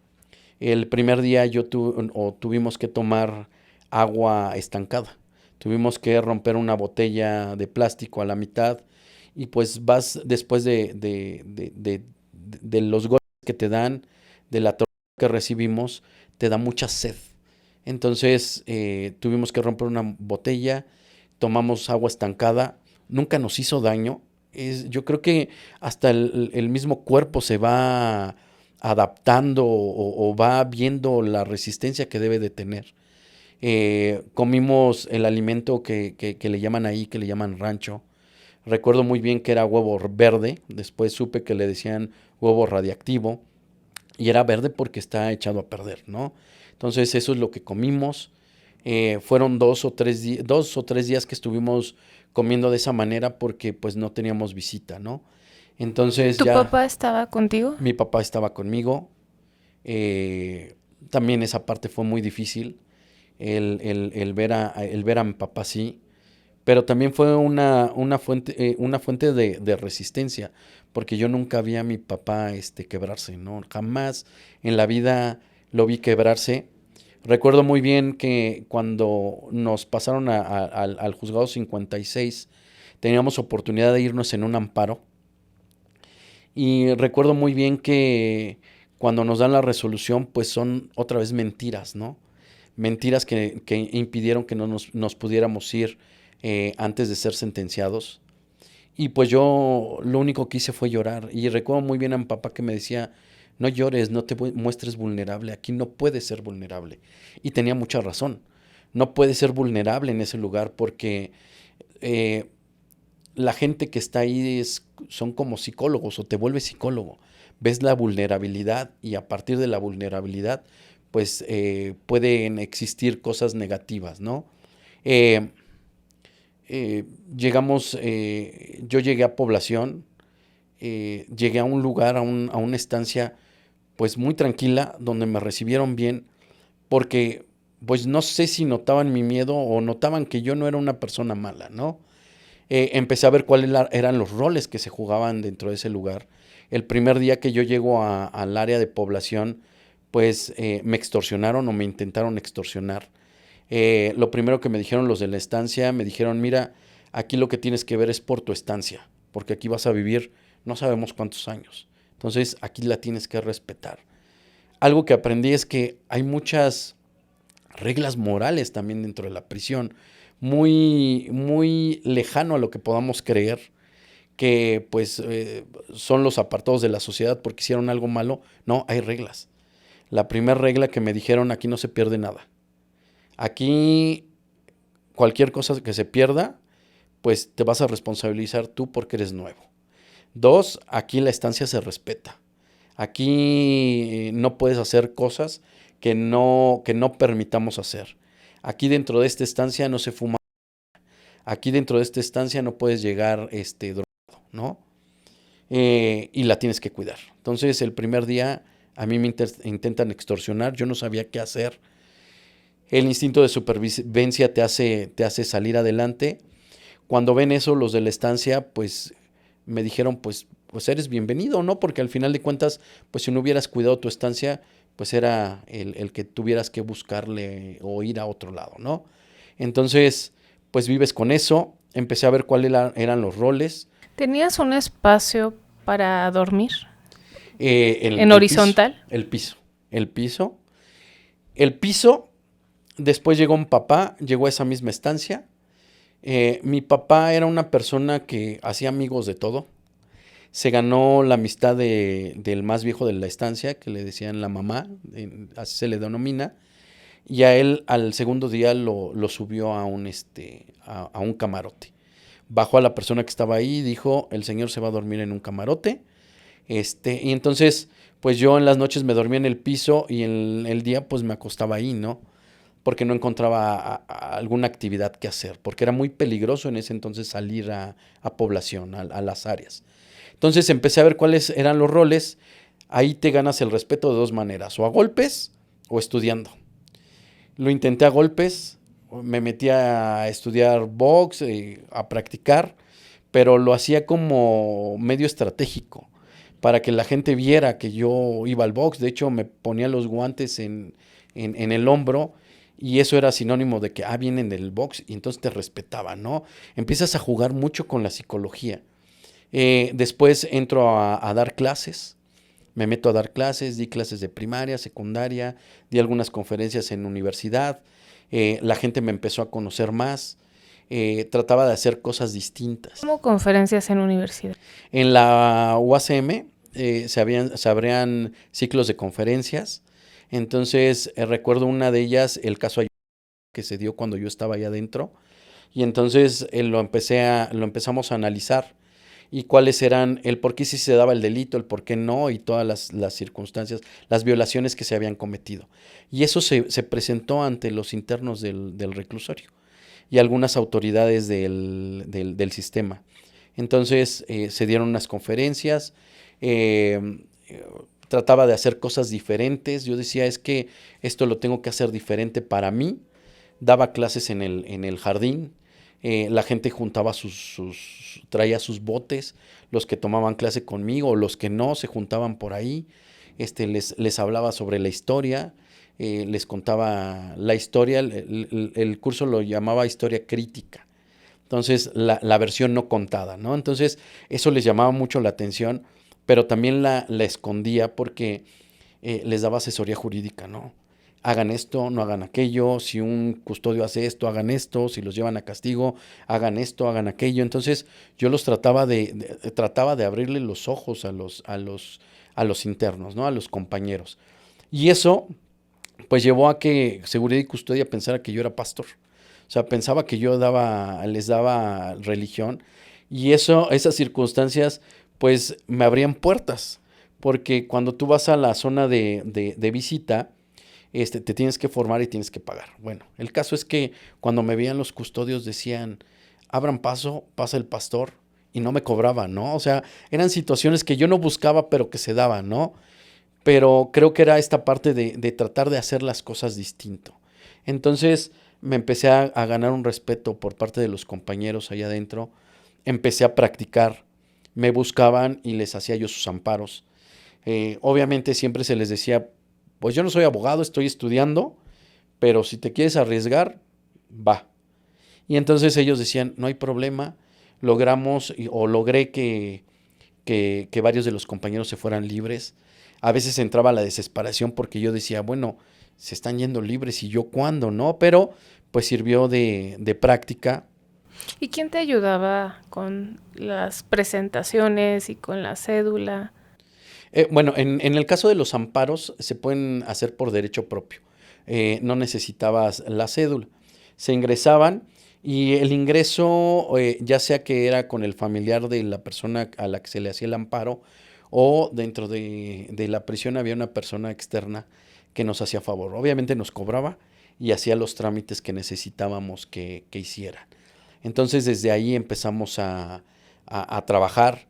El primer día tuvimos que tomar agua estancada. Tuvimos que romper una botella de plástico a la mitad y pues vas después de los golpes que te dan, de la tormenta que recibimos, te da mucha sed. Entonces tuvimos que romper una botella, tomamos agua estancada, nunca nos hizo daño. Yo creo que hasta el mismo cuerpo se va adaptando o va viendo la resistencia que debe de tener. Comimos el alimento que le llaman ahí, que le llaman rancho. Recuerdo muy bien que era huevo verde, después supe que le decían huevo radiactivo y era verde porque está echado a perder, ¿no? Entonces eso es lo que comimos. Fueron 2 o 3 días que estuvimos comiendo de esa manera porque pues no teníamos visita, ¿no? Entonces ¿Tu ya papá estaba contigo? mi papá estaba conmigo. También esa parte fue muy difícil, el ver a mi papá así, pero también fue una fuente de resistencia, porque yo nunca vi a mi papá quebrarse, ¿no? Jamás en la vida lo vi quebrarse. Recuerdo muy bien que cuando nos pasaron al juzgado 56, teníamos oportunidad de irnos en un amparo. Y recuerdo muy bien que cuando nos dan la resolución, pues son otra vez mentiras, ¿no? Mentiras que impidieron que no nos pudiéramos ir antes de ser sentenciados. Y pues yo lo único que hice fue llorar. Y recuerdo muy bien a mi papá que me decía, no llores, no te muestres vulnerable, aquí no puedes ser vulnerable. Y tenía mucha razón, no puedes ser vulnerable en ese lugar porque la gente que está ahí son como psicólogos o te vuelves psicólogo. Ves la vulnerabilidad y a partir de la vulnerabilidad pues pueden existir cosas negativas, ¿no? Eh, yo llegué a población, llegué a un lugar, a una estancia pues muy tranquila donde me recibieron bien porque pues no sé si notaban mi miedo o notaban que yo no era una persona mala, ¿no? Empecé a ver cuáles eran los roles que se jugaban dentro de ese lugar. El primer día que yo llego al área de población, pues me extorsionaron o me intentaron extorsionar. Lo primero que me dijeron los de la estancia, me dijeron, mira, aquí lo que tienes que ver es por tu estancia, porque aquí vas a vivir no sabemos cuántos años. Entonces aquí la tienes que respetar. Algo que aprendí es que hay muchas reglas morales también dentro de la prisión, muy lejano a lo que podamos creer, que pues son los apartados de la sociedad porque hicieron algo malo. No, hay reglas. La primera regla que me dijeron, aquí no se pierde nada. Aquí cualquier cosa que se pierda, pues te vas a responsabilizar tú porque eres nuevo. 2, aquí la estancia se respeta. Aquí no puedes hacer cosas que no permitamos hacer. Aquí dentro de esta estancia no se fuma. Aquí dentro de esta estancia no puedes llegar drogado, ¿no? Y la tienes que cuidar. Entonces el primer día a mí me intentan extorsionar, yo no sabía qué hacer. El instinto de supervivencia te hace salir adelante. Cuando ven eso, los de la estancia, pues me dijeron, pues eres bienvenido, ¿no? Porque al final de cuentas, pues si no hubieras cuidado tu estancia, pues era el que tuvieras que buscarle o ir a otro lado, ¿no? Entonces, pues vives con eso. Empecé a ver cuáles eran los roles. ¿Tenías un espacio para dormir? ¿En horizontal? El piso. Después llegó un papá, llegó a esa misma estancia. Mi papá era una persona que hacía amigos de todo. Se ganó la amistad del más viejo de la estancia, que le decían la mamá, así se le denomina. Y a él al segundo día lo subió a un camarote. Bajó a la persona que estaba ahí y dijo, el señor se va a dormir en un camarote. Y entonces, pues yo en las noches me dormía en el piso y en el día pues me acostaba ahí, ¿no? Porque no encontraba alguna actividad que hacer, porque era muy peligroso en ese entonces salir a población, a las áreas. Entonces empecé a ver cuáles eran los roles. Ahí te ganas el respeto de 2 maneras, o a golpes o estudiando. Lo intenté a golpes, me metí a estudiar box, a practicar, pero lo hacía como medio estratégico, para que la gente viera que yo iba al box. De hecho, me ponía los guantes en el hombro, y eso era sinónimo de que, vienen del box, y entonces te respetaban, ¿no? Empiezas a jugar mucho con la psicología. Después entro a dar clases. Me meto a dar clases, di clases de primaria, secundaria, di algunas conferencias en universidad. La gente me empezó a conocer más. Trataba de hacer cosas distintas. ¿Cómo conferencias en universidad? En la UACM se abrían ciclos de conferencias. Entonces recuerdo una de ellas, el caso que se dio cuando yo estaba allá adentro. Y entonces lo empezamos a analizar. Y cuáles eran, el por qué sí se daba el delito, el por qué no, y todas las circunstancias, las violaciones que se habían cometido. Y eso se presentó ante los internos del reclusorio y algunas autoridades del sistema. Entonces se dieron unas conferencias, trataba de hacer cosas diferentes. Yo decía, es que esto lo tengo que hacer diferente para mí. Daba clases en el jardín. La gente juntaba traía sus botes, los que tomaban clase conmigo, los que no, se juntaban por ahí. Les hablaba sobre la historia, les contaba la historia. El curso lo llamaba historia crítica. Entonces, la versión no contada, ¿no? Entonces, eso les llamaba mucho la atención, pero también la escondía porque les daba asesoría jurídica, ¿no? Hagan esto, no hagan aquello. Si un custodio hace esto, hagan esto. Si los llevan a castigo, hagan esto, hagan aquello. Entonces, yo los trataba de abrirle los ojos a los internos, ¿no? A los compañeros. Y eso, pues, llevó a que Seguridad y Custodia pensara que yo era pastor. O sea, pensaba que yo les daba religión. Y esas circunstancias, pues, me abrían puertas. Porque cuando tú vas a la zona de visita, te tienes que formar y tienes que pagar. Bueno, el caso es que cuando me veían los custodios decían, abran paso, pasa el pastor, y no me cobraban, ¿no? O sea, eran situaciones que yo no buscaba, pero que se daban, ¿no? Pero creo que era esta parte de tratar de hacer las cosas distinto. Entonces me empecé a ganar un respeto por parte de los compañeros allá adentro. Empecé a practicar, me buscaban y les hacía yo sus amparos. Obviamente siempre se les decía, pues yo no soy abogado, estoy estudiando, pero si te quieres arriesgar, va. Y entonces ellos decían, no hay problema, logré que varios de los compañeros se fueran libres. A veces entraba la desesperación porque yo decía, bueno, se están yendo libres y yo cuándo, ¿no? Pero pues sirvió de práctica. ¿Y quién te ayudaba con las presentaciones y con la cédula? Bueno, en el caso de los amparos se pueden hacer por derecho propio. No necesitabas la cédula. Se ingresaban y el ingreso, ya sea que era con el familiar de la persona a la que se le hacía el amparo o dentro de la prisión había una persona externa que nos hacía favor. Obviamente nos cobraba y hacía los trámites que necesitábamos que hicieran. Entonces desde ahí empezamos a trabajar.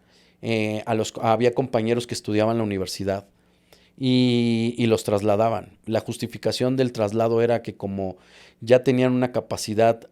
Había compañeros que estudiaban en la universidad y los trasladaban. La justificación del traslado era que como ya tenían una capacidad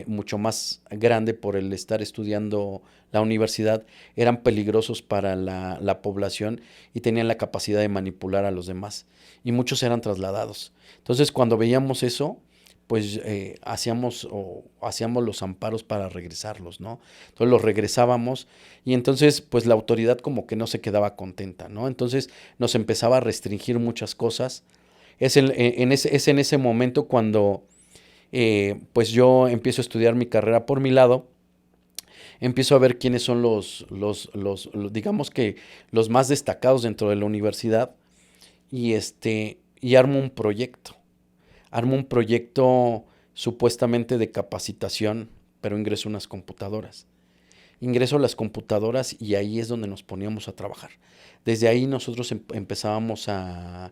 mucho más grande por el estar estudiando la universidad, eran peligrosos para la población y tenían la capacidad de manipular a los demás. Y muchos eran trasladados. Entonces cuando veíamos eso, pues hacíamos los amparos para regresarlos, ¿no? Entonces los regresábamos y entonces pues la autoridad como que no se quedaba contenta, ¿no? Entonces nos empezaba a restringir muchas cosas. Es en ese momento cuando pues yo empiezo a estudiar mi carrera por mi lado, empiezo a ver quiénes son digamos que los más destacados dentro de la universidad y armo un proyecto. Armo un proyecto supuestamente de capacitación, pero ingreso unas computadoras. Ingreso las computadoras y ahí es donde nos poníamos a trabajar. Desde ahí nosotros empezábamos a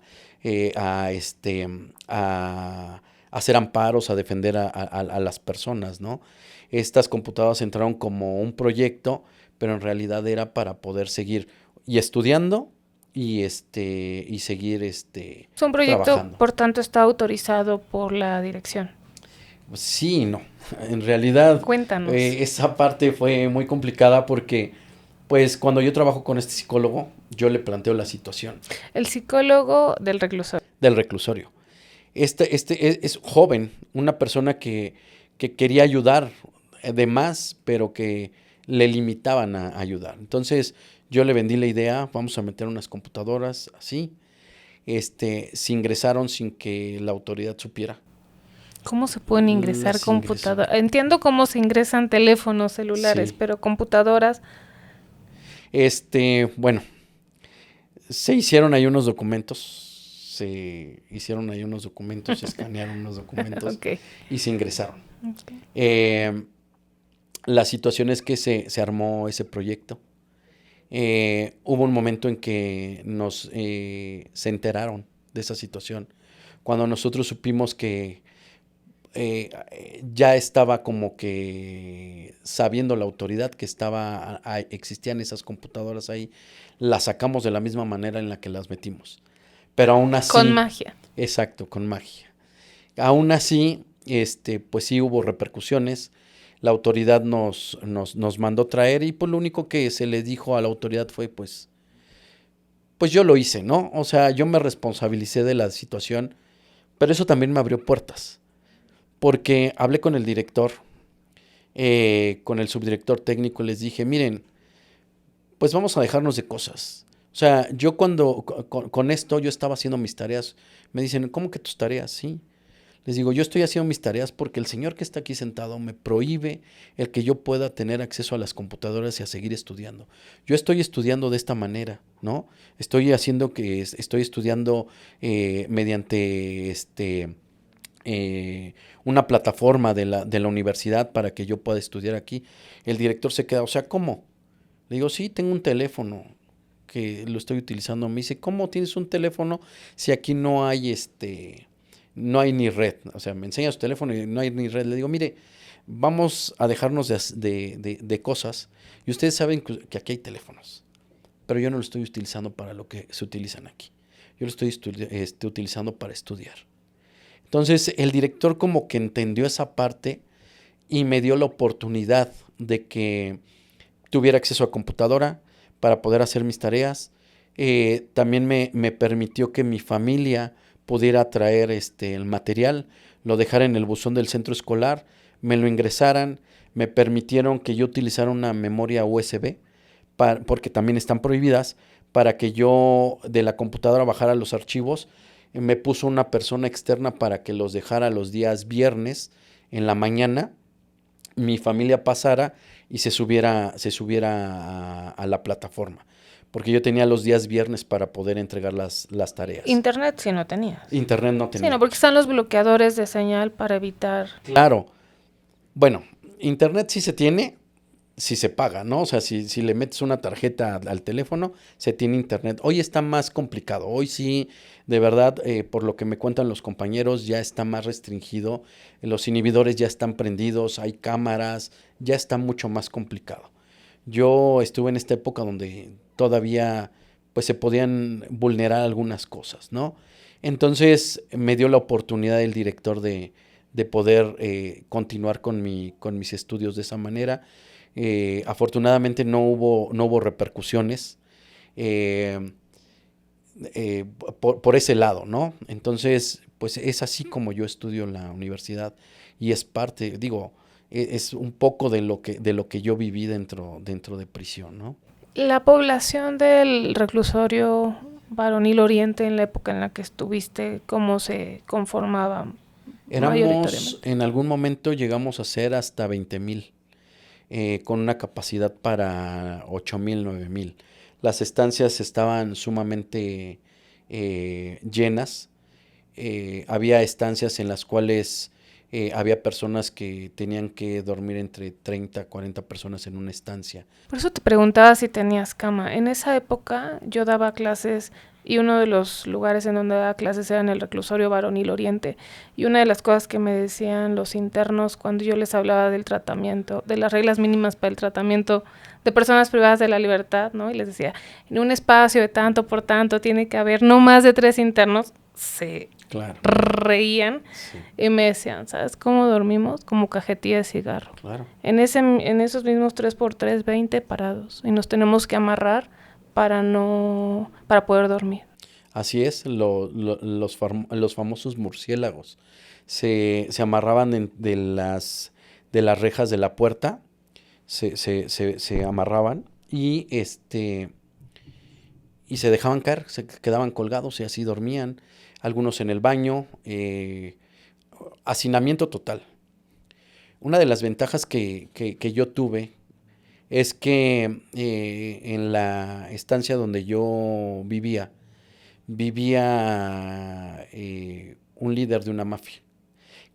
hacer amparos, a defender a las personas, ¿no? Estas computadoras entraron como un proyecto, pero en realidad era para poder seguir y estudiando y seguir Es un proyecto, trabajando. por tanto, está autorizado por la dirección. Sí y no. En realidad, Cuéntanos. esa parte fue muy complicada porque, pues, cuando yo trabajo con este psicólogo, yo le planteo la situación El psicólogo del reclusorio. del reclusorio. Es joven, una persona que quería ayudar de más, pero que le limitaban a ayudar. Entonces, yo le vendí la idea, vamos a meter unas computadoras así. Se ingresaron sin que la autoridad supiera. ¿Cómo se pueden ingresar Las computadoras? ingresó. Entiendo cómo se ingresan teléfonos celulares, Sí. pero computadoras. Bueno, se hicieron ahí unos documentos, se escanearon unos documentos Ok. y se ingresaron. Ok. La situación es que se armó ese proyecto. Hubo un momento en que se enteraron de esa situación. Cuando nosotros supimos que ya estaba como que sabiendo la autoridad que existían esas computadoras ahí, las sacamos de la misma manera en la que las metimos. Pero aún así... Con magia. Exacto, con magia. Aún así, pues sí hubo repercusiones. La autoridad nos mandó traer y pues lo único que se le dijo a la autoridad fue pues yo lo hice, ¿no? O sea, yo me responsabilicé de la situación, pero eso también me abrió puertas. Porque hablé con el director, con el subdirector técnico, les dije, miren, pues vamos a dejarnos de cosas. O sea, yo con esto yo estaba haciendo mis tareas, me dicen, ¿cómo que tus tareas? Sí. Les digo, yo estoy haciendo mis tareas porque el señor que está aquí sentado me prohíbe el que yo pueda tener acceso a las computadoras y a seguir estudiando. Yo estoy estudiando de esta manera, ¿no? Estoy estudiando mediante una plataforma de la universidad para que yo pueda estudiar aquí. El director se queda, o sea, ¿cómo? Le digo, sí, tengo un teléfono que lo estoy utilizando. Me dice, ¿cómo tienes un teléfono si aquí no hay no hay ni red? O sea, me enseña su teléfono y no hay ni red. Le digo, mire, vamos a dejarnos de cosas y ustedes saben que aquí hay teléfonos, pero yo no lo estoy utilizando para lo que se utilizan aquí. Yo lo estoy utilizando para estudiar. Entonces, el director como que entendió esa parte y me dio la oportunidad de que tuviera acceso a computadora para poder hacer mis tareas. También me permitió que mi familia pudiera traer el material, lo dejara en el buzón del centro escolar, me lo ingresaran, me permitieron que yo utilizara una memoria USB, porque también están prohibidas, para que yo de la computadora bajara los archivos. Me puso una persona externa para que los dejara los días viernes en la mañana, mi familia pasara y se subiera a la plataforma, porque yo tenía los días viernes para poder entregar las tareas. Internet sí no tenías. Internet no tenía. Sí, no, porque están los bloqueadores de señal para evitar... Claro. Bueno, internet sí se tiene, si se paga, ¿no? O sea, si le metes una tarjeta al teléfono, se tiene internet. Hoy está más complicado. Hoy sí, de verdad, por lo que me cuentan los compañeros, ya está más restringido. Los inhibidores ya están prendidos, hay cámaras, ya está mucho más complicado. Yo estuve en esta época donde todavía pues se podían vulnerar algunas cosas, ¿no? Entonces me dio la oportunidad el director de poder continuar con mis estudios de esa manera. Afortunadamente no hubo repercusiones por ese lado, ¿no? Entonces, pues es así como yo estudio en la universidad y es parte, digo, es un poco de lo que yo viví dentro de prisión, ¿no? La población del reclusorio Varonil Oriente en la época en la que estuviste, ¿cómo se conformaba? Éramos, en algún momento llegamos a ser hasta 20,000, con una capacidad para 8,000, 9,000. Las estancias estaban sumamente llenas. Había estancias en las cuales había personas que tenían que dormir entre 30, 40 personas en una estancia. Por eso te preguntaba si tenías cama. En esa época yo daba clases y uno de los lugares en donde daba clases era en el reclusorio Varonil Oriente. Y una de las cosas que me decían los internos cuando yo les hablaba del tratamiento, de las reglas mínimas para el tratamiento de personas privadas de la libertad, ¿no? Y les decía, en un espacio de tanto por tanto tiene que haber no más de 3 internos. Se reían y me decían, ¿sabes cómo dormimos? Como cajetilla de cigarro. Claro. En esos mismos 3x3, 20 parados. Y nos tenemos que amarrar para poder dormir. Así es, los famosos murciélagos se amarraban de las rejas de la puerta, se amarraban y se dejaban caer, se quedaban colgados y así dormían. Algunos en el baño, hacinamiento total. Una de las ventajas que yo tuve es que en la estancia donde yo vivía un líder de una mafia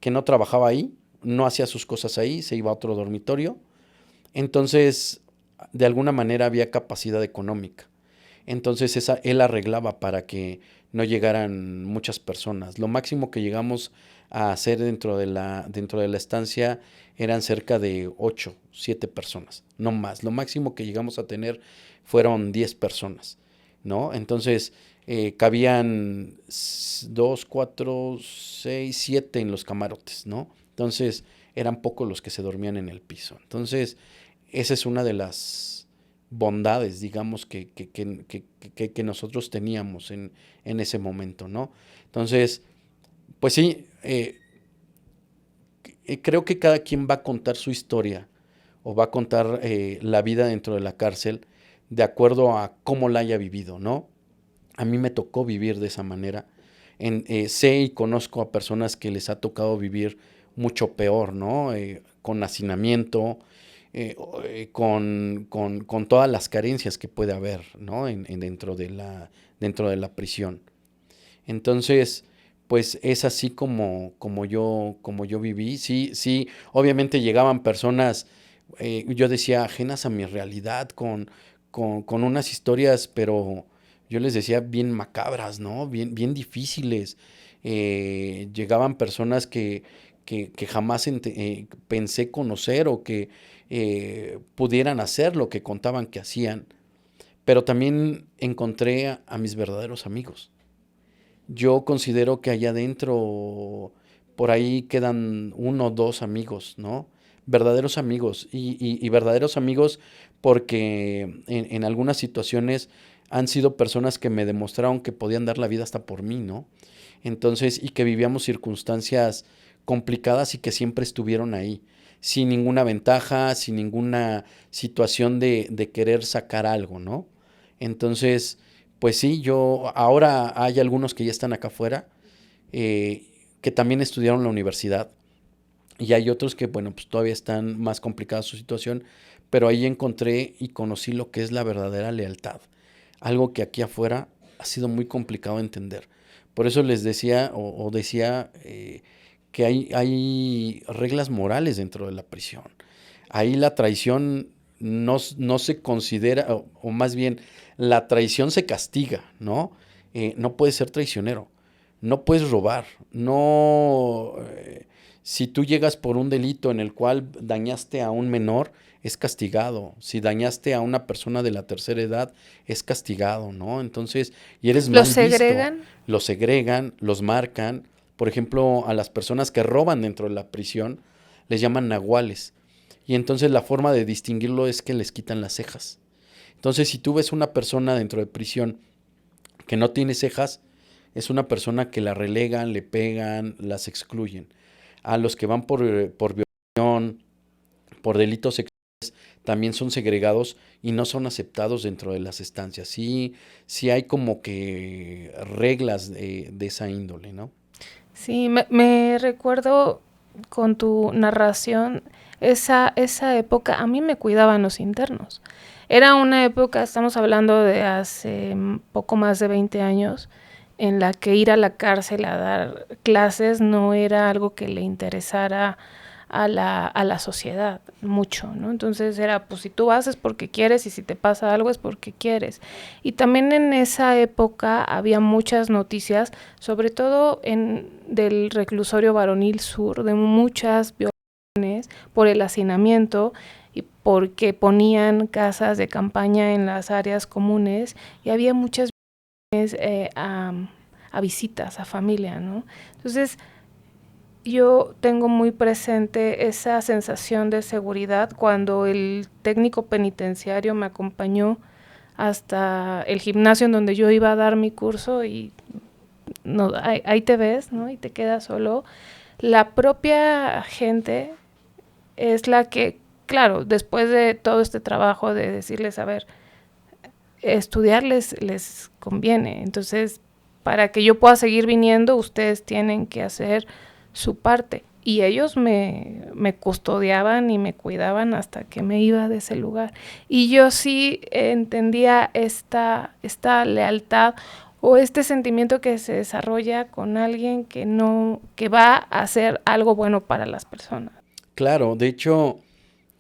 que no trabajaba ahí, no hacía sus cosas ahí, se iba a otro dormitorio. Entonces, de alguna manera había capacidad económica. Entonces él arreglaba para que no llegaran muchas personas. Lo máximo que llegamos a hacer dentro de la estancia eran cerca de 8, 7 personas, no más. Lo máximo que llegamos a tener fueron 10 personas, ¿no? Entonces cabían 2, 4, 6, 7 en los camarotes, ¿no? Entonces eran pocos los que se dormían en el piso. Entonces esa es una de las bondades, digamos, que nosotros teníamos en ese momento, ¿no? Entonces, pues sí, creo que cada quien va a contar su historia o va a contar la vida dentro de la cárcel de acuerdo a cómo la haya vivido, ¿no? A mí me tocó vivir de esa manera. Sé y conozco a personas que les ha tocado vivir mucho peor, ¿no? Con hacinamiento, con todas las carencias que puede haber, ¿no? dentro de la prisión. Entonces, pues es así como yo viví. Sí, obviamente llegaban personas, yo decía, ajenas a mi realidad, con unas historias, pero yo les decía bien macabras, ¿no? Bien difíciles. Llegaban personas que jamás pensé conocer o que pudieran hacer lo que contaban que hacían, pero también encontré a mis verdaderos amigos. Yo considero que allá adentro por ahí quedan 1 o 2 amigos, ¿no? Verdaderos amigos y verdaderos amigos porque en algunas situaciones han sido personas que me demostraron que podían dar la vida hasta por mí, ¿no? Entonces, y que vivíamos circunstancias complicadas y que siempre estuvieron ahí, sin ninguna ventaja, sin ninguna situación de querer sacar algo, ¿no? Entonces, pues sí, ahora hay algunos que ya están acá afuera, que también estudiaron en la universidad, y hay otros que, bueno, pues todavía están más complicada su situación, pero ahí encontré y conocí lo que es la verdadera lealtad, algo que aquí afuera ha sido muy complicado de entender. Por eso les decía o decía que hay reglas morales dentro de la prisión. Ahí la traición no se considera, o más bien, la traición se castiga, ¿no? No puedes ser traicionero, no puedes robar, no... si tú llegas por un delito en el cual dañaste a un menor, es castigado. Si dañaste a una persona de la tercera edad, es castigado, ¿no? Entonces, y eres ¿Los mal visto. segregan? Los segregan, los marcan. Por ejemplo, a las personas que roban dentro de la prisión, les llaman nahuales. Y entonces la forma de distinguirlo es que les quitan las cejas. Entonces, si tú ves una persona dentro de prisión que no tiene cejas, es una persona que la relegan, le pegan, las excluyen. A los que van por violación, por delitos sexuales, también son segregados y no son aceptados dentro de las estancias. Sí, sí hay como que reglas de esa índole, ¿no? Sí, me recuerdo con tu narración esa época. A mí me cuidaban los internos. Era una época, estamos hablando de hace poco más de 20 años, en la que ir a la cárcel a dar clases no era algo que le interesara a la sociedad mucho, ¿no? Entonces era, pues si tú vas es porque quieres y si te pasa algo es porque quieres. Y también en esa época había muchas noticias, sobre todo del reclusorio varonil sur, de muchas violaciones por el hacinamiento y porque ponían casas de campaña en las áreas comunes y había muchas violaciones a visitas, a familia, ¿no? Entonces, yo tengo muy presente esa sensación de seguridad cuando el técnico penitenciario me acompañó hasta el gimnasio en donde yo iba a dar mi curso y no, ahí te ves, ¿no? Y te quedas solo. La propia gente es la que, claro, después de todo este trabajo de decirles, a ver, estudiar les conviene. Entonces, para que yo pueda seguir viniendo, ustedes tienen que hacer su parte. Y ellos me custodiaban y me cuidaban hasta que me iba de ese lugar. Y yo sí entendía esta lealtad o este sentimiento que se desarrolla con alguien que va a hacer algo bueno para las personas. Claro, de hecho,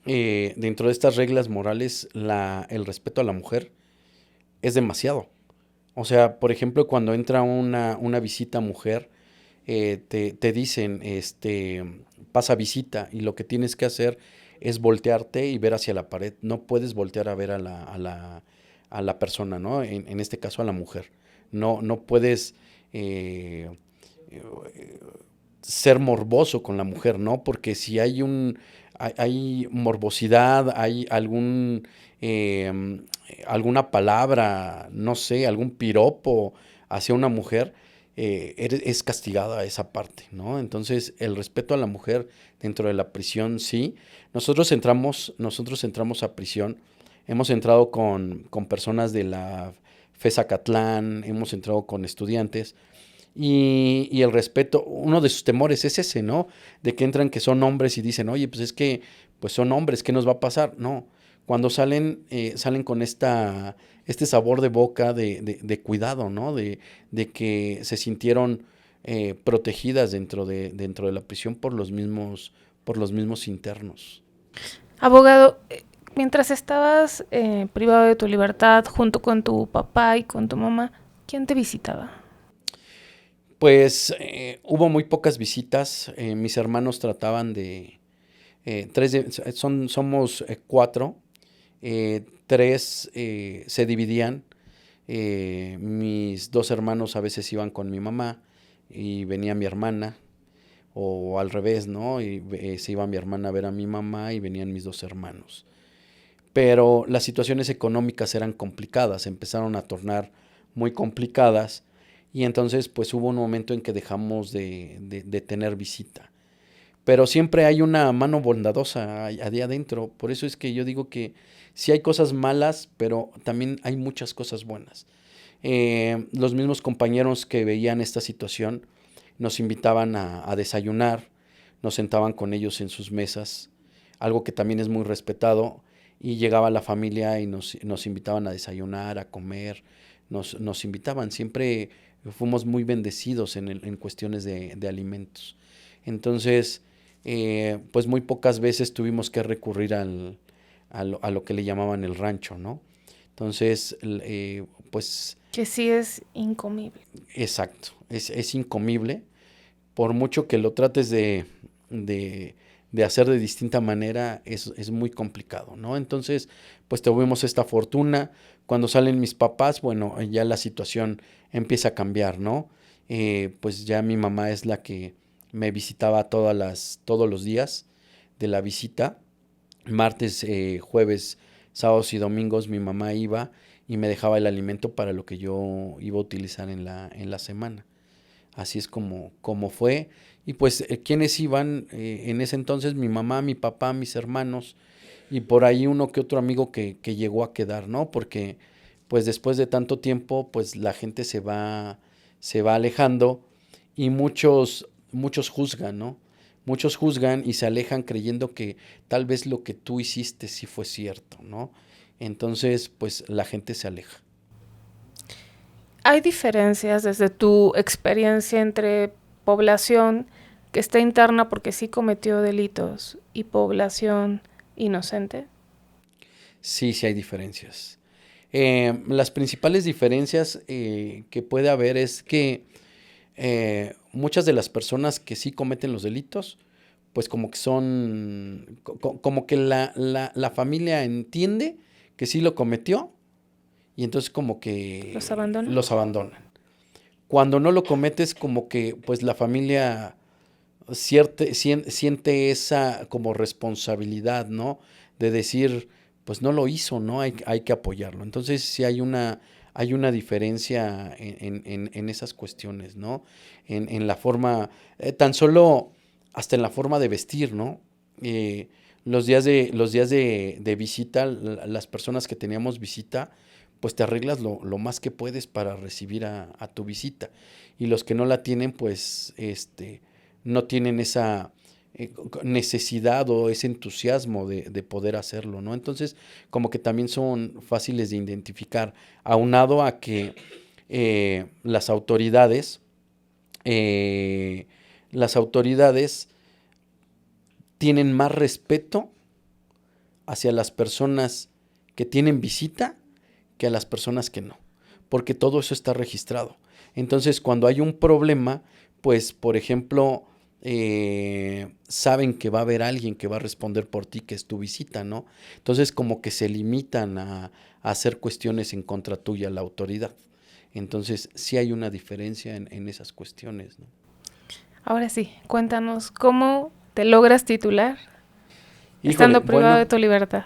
dentro de estas reglas morales, el respeto a la mujer es demasiado. O sea, por ejemplo, cuando entra una visita mujer, te dicen, pasa visita y lo que tienes que hacer es voltearte y ver hacia la pared. No puedes voltear a ver a la persona, ¿no? En este caso a la mujer. No puedes ser morboso con la mujer, ¿no? Porque si hay morbosidad, hay alguna palabra, no sé, algún piropo hacia una mujer, es castigada esa parte, ¿no? Entonces, el respeto a la mujer dentro de la prisión, sí. Nosotros entramos a prisión, hemos entrado con personas de la FES-Acatlán, hemos entrado con estudiantes, y el respeto, uno de sus temores es ese, ¿no? De que entran que son hombres y dicen, oye, pues es que pues son hombres, ¿qué nos va a pasar? No, cuando salen con este sabor de boca de cuidado, ¿no? De que se sintieron protegidas dentro de la prisión por los mismos internos. Abogado, mientras estabas privado de tu libertad junto con tu papá y con tu mamá, ¿quién te visitaba? Pues hubo muy pocas visitas. Mis hermanos trataban somos cuatro. Tres se dividían. Mis dos hermanos a veces iban con mi mamá y venía mi hermana, o al revés, ¿no? Y se iba mi hermana a ver a mi mamá y venían mis dos hermanos. Pero las situaciones económicas eran complicadas, empezaron a tornar muy complicadas y entonces pues hubo un momento en que dejamos de tener visita. pero siempre hay una mano bondadosa ahí adentro. Por eso es que yo digo que sí hay cosas malas, pero también hay muchas cosas buenas. Los mismos compañeros que veían esta situación nos invitaban a desayunar, nos sentaban con ellos en sus mesas, algo que también es muy respetado, y llegaba la familia y nos invitaban a desayunar, a comer, nos invitaban. Siempre fuimos muy bendecidos en cuestiones de alimentos. Entonces, pues muy pocas veces tuvimos que recurrir a lo que le llamaban el rancho, ¿no? Entonces, pues... Que sí es incomible. Exacto, es incomible. Por mucho que lo trates de hacer de distinta manera, es muy complicado, ¿no? Entonces, pues tuvimos esta fortuna. Cuando salen mis papás, bueno, ya la situación empieza a cambiar, ¿no? Pues ya mi mamá es la que me visitaba todos los días de la visita. Martes, jueves, sábados y domingos mi mamá iba y me dejaba el alimento para lo que yo iba a utilizar en la semana. Así es como fue. Y pues quienes iban en ese entonces, mi mamá, mi papá, mis hermanos y por ahí uno que otro amigo que llegó a quedar, ¿no? Porque pues después de tanto tiempo, pues la gente se va alejando y muchos juzgan, ¿no? Muchos juzgan y se alejan creyendo que tal vez lo que tú hiciste sí fue cierto, ¿no? Entonces, pues la gente se aleja. ¿Hay diferencias desde tu experiencia entre población que está interna porque sí cometió delitos y población inocente? Sí hay diferencias. Las principales diferencias que puede haber es que muchas de las personas que sí cometen los delitos, pues como que son, como que la familia entiende que sí lo cometió y entonces como que los abandonan. Cuando no lo cometes, como que pues la familia siente esa como responsabilidad, ¿no? De decir, pues no lo hizo, ¿no? Hay que apoyarlo. Entonces sí hay una diferencia en esas cuestiones, ¿no? En la forma, tan solo hasta en la forma de vestir, ¿no? Los días de visita, las personas que teníamos visita, pues te arreglas lo más que puedes para recibir a tu visita. Y los que no la tienen, pues, no tienen esa necesidad o ese entusiasmo de poder hacerlo, ¿no? Entonces, como que también son fáciles de identificar, aunado a que las autoridades tienen más respeto hacia las personas que tienen visita que a las personas que no, porque todo eso está registrado. Entonces, cuando hay un problema, pues, por ejemplo, saben que va a haber alguien que va a responder por ti, que es tu visita, ¿no? Entonces, como que se limitan a hacer cuestiones en contra tuya la autoridad. Entonces, sí hay una diferencia en esas cuestiones, ¿no? Ahora sí, cuéntanos, ¿cómo te logras titular Híjole, estando privado de tu libertad?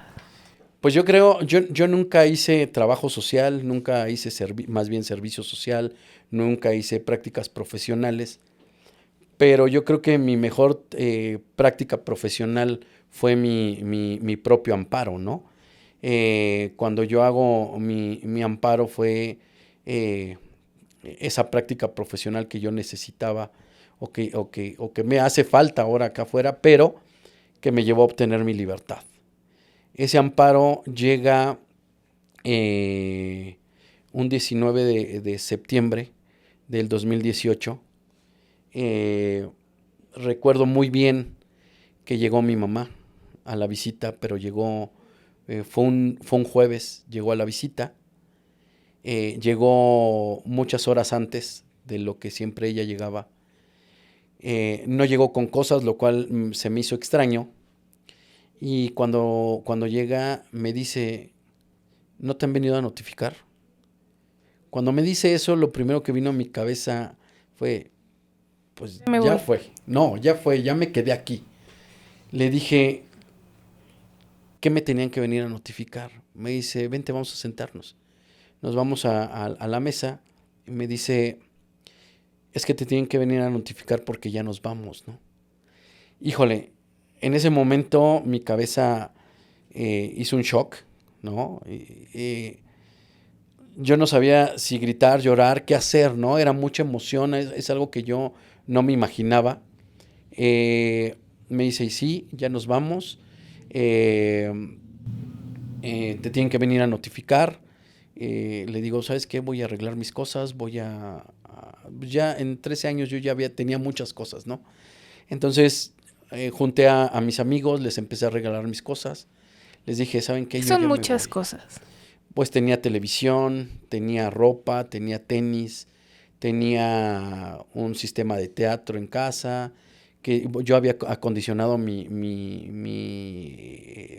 Pues yo creo, yo nunca hice trabajo social, nunca hice más bien servicio social, nunca hice prácticas profesionales, pero yo creo que mi mejor práctica profesional fue mi propio amparo, ¿no? Cuando yo hago mi amparo fue esa práctica profesional que yo necesitaba o que me hace falta ahora acá afuera, pero que me llevó a obtener mi libertad. Ese amparo llega un 19 de septiembre del 2018. Recuerdo muy bien que llegó mi mamá a la visita, pero fue un jueves, llegó a la visita. Llegó muchas horas antes de lo que siempre ella llegaba. No llegó con cosas, lo cual se me hizo extraño. Y cuando llega me dice, ¿no te han venido a notificar? Cuando me dice eso, lo primero que vino a mi cabeza fue, pues ya fue. No, ya fue, ya me quedé aquí. Le dije, ¿qué me tenían que venir a notificar? Me dice, vente, vamos a sentarnos. Nos vamos a la mesa y me dice, es que te tienen que venir a notificar porque ya nos vamos, ¿no? híjole, en ese momento mi cabeza hizo un shock, ¿no? Yo no sabía si gritar, llorar, qué hacer, ¿no? Era mucha emoción, es algo que yo no me imaginaba. Me dice, y sí, ya nos vamos. Eh, te tienen que venir a notificar. Le digo, ¿sabes qué? Voy a arreglar mis cosas, ya en 13 años yo ya tenía muchas cosas, ¿no? Entonces, junté a mis amigos, les empecé a regalar mis cosas. Les dije, ¿saben qué? Yo Son ya me muchas voy. cosas. Pues tenía televisión, tenía ropa, tenía tenis, tenía un sistema de teatro en casa, que yo había acondicionado mi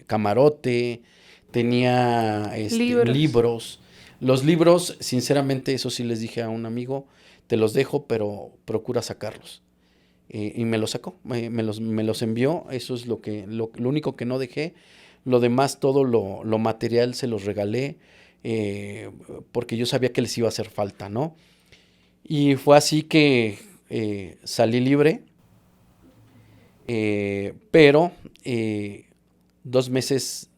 camarote, tenía Libros. libros. Los libros, sinceramente, eso sí les dije a un amigo, te los dejo, pero procura sacarlos. Y me los sacó, me los envió, eso es lo único que no dejé. Lo demás, todo lo material se los regalé, porque yo sabía que les iba a hacer falta, ¿no? Y fue así que salí libre, pero 2 meses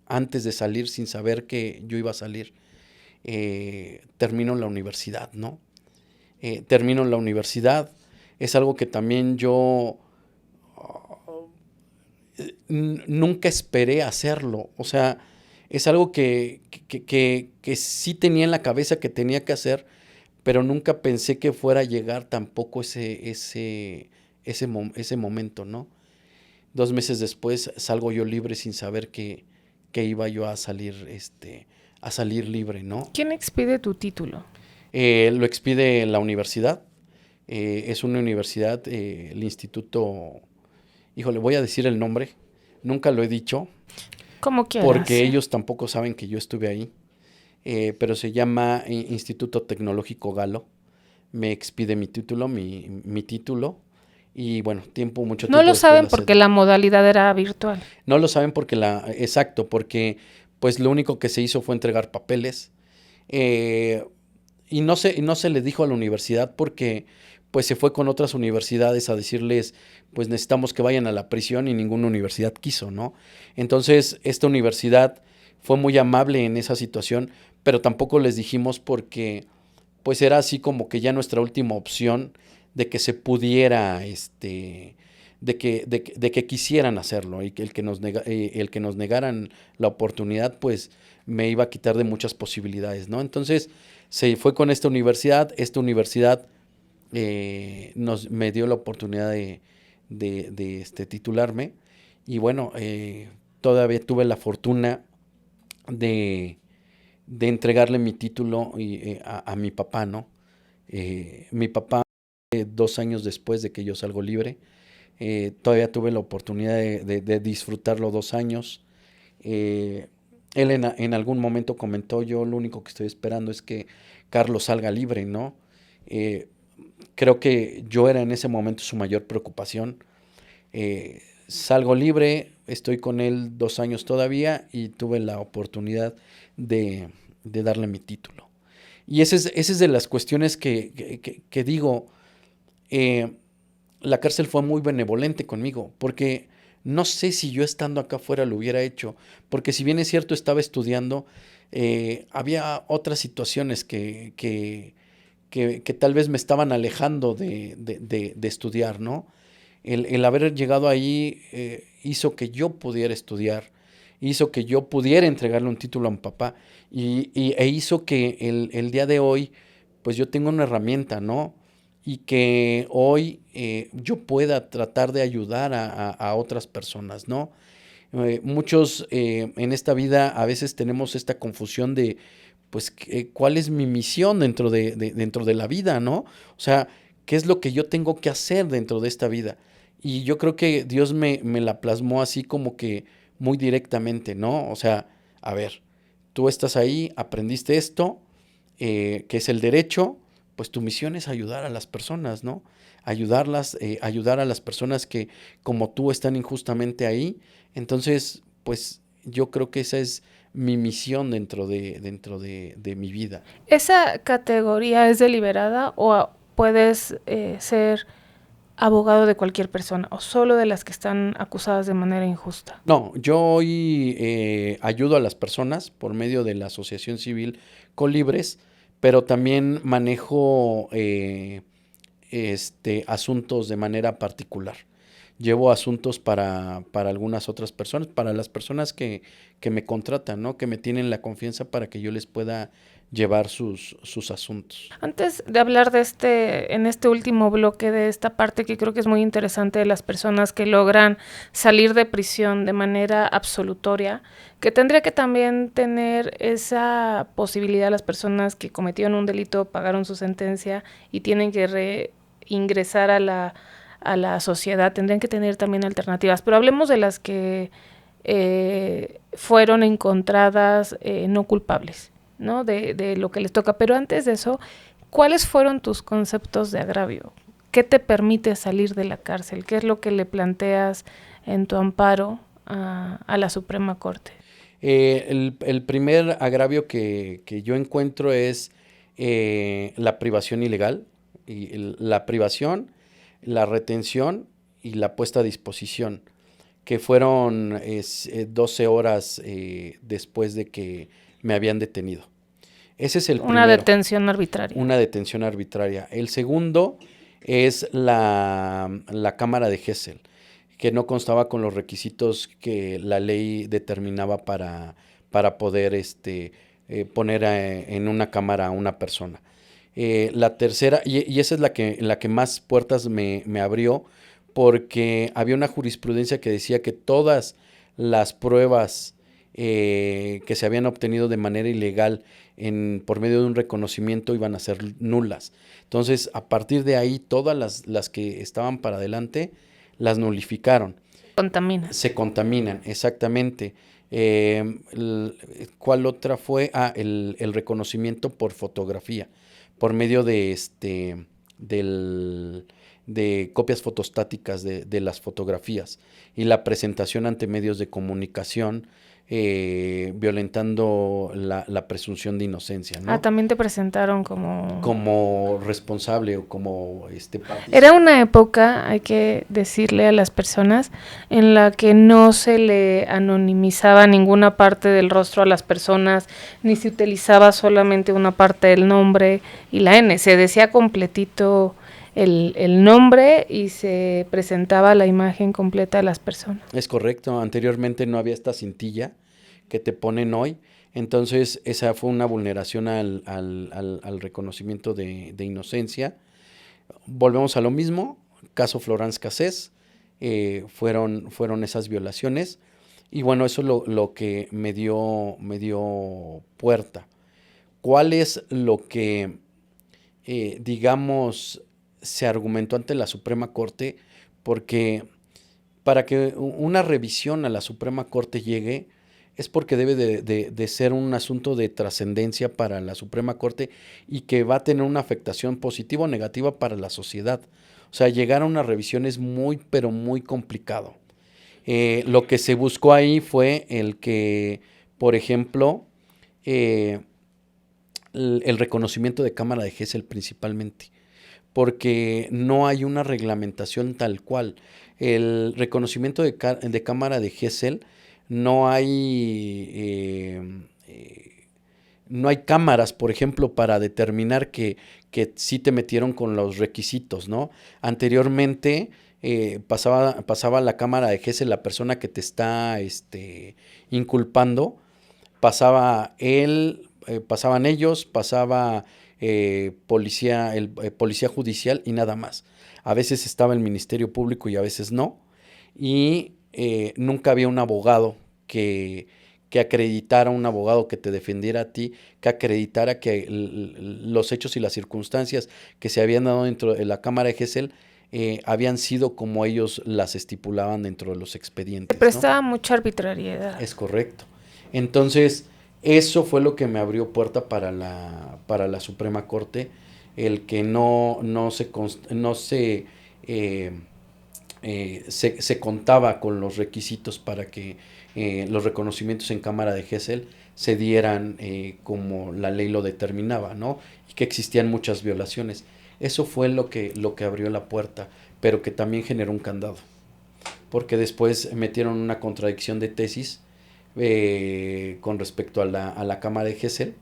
antes de salir, sin saber que yo iba a salir, termino la universidad, ¿no? Termino la universidad, es algo que también yo nunca esperé hacerlo, o sea, es algo que sí tenía en la cabeza que tenía que hacer, pero nunca pensé que fuera a llegar tampoco ese momento, ¿no? 2 meses después salgo yo libre sin saber que iba yo a salir libre, ¿no? ¿Quién expide tu título? Lo expide la universidad, es una universidad, el instituto, híjole, voy a decir el nombre, nunca lo he dicho, Como quieras. porque ellos tampoco saben que yo estuve ahí, pero se llama Instituto Tecnológico Galo. Me expide mi título, mi título, y bueno, mucho No tiempo lo después saben la porque cédula. la modalidad era virtual. No lo saben exacto, porque pues lo único que se hizo fue entregar papeles, eh, y no se le dijo a la universidad porque pues se fue con otras universidades a decirles, pues necesitamos que vayan a la prisión, y ninguna universidad quiso, ¿no? Entonces, esta universidad fue muy amable en esa situación, pero tampoco les dijimos porque pues era así como que ya nuestra última opción de que se pudiera, de que quisieran hacerlo, y que el que nos negaran la oportunidad, pues me iba a quitar de muchas posibilidades, ¿no? Entonces se fue con esta universidad me dio la oportunidad de titularme, y bueno, todavía tuve la fortuna de, de entregarle mi título a mi papá, ¿no? Mi papá, 2 años después de que yo salgo libre, todavía tuve la oportunidad de disfrutarlo 2 años. Él en algún momento comentó, yo lo único que estoy esperando es que Carlos salga libre, ¿no? Eh, Creo que yo era en ese momento su mayor preocupación. Salgo libre, estoy con él 2 años todavía, y tuve la oportunidad de darle mi título. Y esa es de las cuestiones que digo, eh, la cárcel fue muy benevolente conmigo, porque no sé si yo estando acá afuera lo hubiera hecho, porque si bien es cierto estaba estudiando, había otras situaciones que tal vez me estaban alejando de estudiar, ¿no? El haber llegado ahí hizo que yo pudiera estudiar, hizo que yo pudiera entregarle un título a mi papá, e hizo que el día de hoy, pues yo tengo una herramienta, ¿no? Y que hoy yo pueda tratar de ayudar a otras personas, ¿no? Muchos en esta vida a veces tenemos esta confusión de, pues, ¿cuál es mi misión dentro de la vida, ¿no? O sea, ¿qué es lo que yo tengo que hacer dentro de esta vida? Y yo creo que Dios me la plasmó así como que muy directamente, ¿no? O sea, a ver, tú estás ahí, aprendiste esto, que es el derecho, pues tu misión es ayudar a las personas, ¿no? Ayudar a las personas que como tú están injustamente ahí. Entonces, pues yo creo que esa es mi misión dentro de mi vida. ¿Esa categoría es deliberada o puedes ser abogado de cualquier persona o solo de las que están acusadas de manera injusta? No, yo hoy ayudo a las personas por medio de la Asociación Civil Colibres, pero también manejo asuntos de manera particular. Llevo asuntos para algunas otras personas, para las personas que me contratan, ¿no? Que me tienen la confianza para que yo les pueda llevar sus asuntos. Antes de hablar en este último bloque de esta parte que creo que es muy interesante de las personas que logran salir de prisión de manera absolutoria, que tendría que también tener esa posibilidad las personas que cometieron un delito, pagaron su sentencia y tienen que reingresar a la sociedad, tendrían que tener también alternativas. Pero hablemos de las que fueron encontradas no culpables, ¿no? De lo que les toca. Pero antes de eso, ¿cuáles fueron tus conceptos de agravio? ¿Qué te permite salir de la cárcel? ¿Qué es lo que le planteas en tu amparo a la Suprema Corte? El primer agravio que yo encuentro es la privación ilegal, la privación, la retención y la puesta a disposición, que fueron 12 horas después de que me habían detenido. Ese es el primero. Una detención arbitraria. Una detención arbitraria. El segundo es la cámara de Gesell, que no constaba con los requisitos que la ley determinaba para poder poner en una cámara a una persona. La tercera, y esa es la que más puertas me abrió, porque había una jurisprudencia que decía que todas las pruebas que se habían obtenido de manera ilegal por medio de un reconocimiento iban a ser nulas. Entonces, a partir de ahí, todas las que estaban para adelante las nulificaron. Se contaminan, exactamente. ¿Cuál otra fue? El reconocimiento por fotografía, por medio de copias fotostáticas de las fotografías y la presentación ante medios de comunicación, violentando la presunción de inocencia, ¿no? También te presentaron como responsable o como Era una época, hay que decirle a las personas, en la que no se le anonimizaba ninguna parte del rostro a las personas, ni se utilizaba solamente una parte del nombre y la N, se decía completito el nombre y se presentaba la imagen completa de las personas. Es correcto, anteriormente no había esta cintilla que te ponen hoy, entonces esa fue una vulneración al reconocimiento de inocencia. Volvemos a lo mismo, caso Florence Cassés, fueron esas violaciones, y bueno, eso es lo que me dio puerta. ¿Cuál es lo que, digamos, se argumentó ante la Suprema Corte? Porque para que una revisión a la Suprema Corte llegue, es porque debe de ser un asunto de trascendencia para la Suprema Corte y que va a tener una afectación positiva o negativa para la sociedad. O sea, llegar a una revisión es muy, pero muy complicado. Lo que se buscó ahí fue el que, por ejemplo, el reconocimiento de cámara de Gesell principalmente, porque no hay una reglamentación tal cual. El reconocimiento de cámara de Gesell, no hay cámaras, por ejemplo, para determinar que sí te metieron con los requisitos, ¿no? Anteriormente pasaba la cámara de Gesell, la persona que te está inculpando, pasaban ellos, pasaba policía judicial y nada más. A veces estaba el Ministerio Público y a veces no, y nunca había un abogado que acreditara, un abogado que te defendiera a ti, que acreditara que los hechos y las circunstancias que se habían dado dentro de la cámara de Gesell habían sido como ellos las estipulaban dentro de los expedientes. Se prestaba mucha arbitrariedad. Es correcto. Entonces, eso fue lo que me abrió puerta para la Suprema Corte, el que no se contaba con los requisitos para que los reconocimientos en cámara de Gesell se dieran como la ley lo determinaba, ¿no? Y que existían muchas violaciones. Eso fue lo que abrió la puerta. pero que también generó un candado, porque después metieron una contradicción de tesis con respecto a la Cámara de Gesell,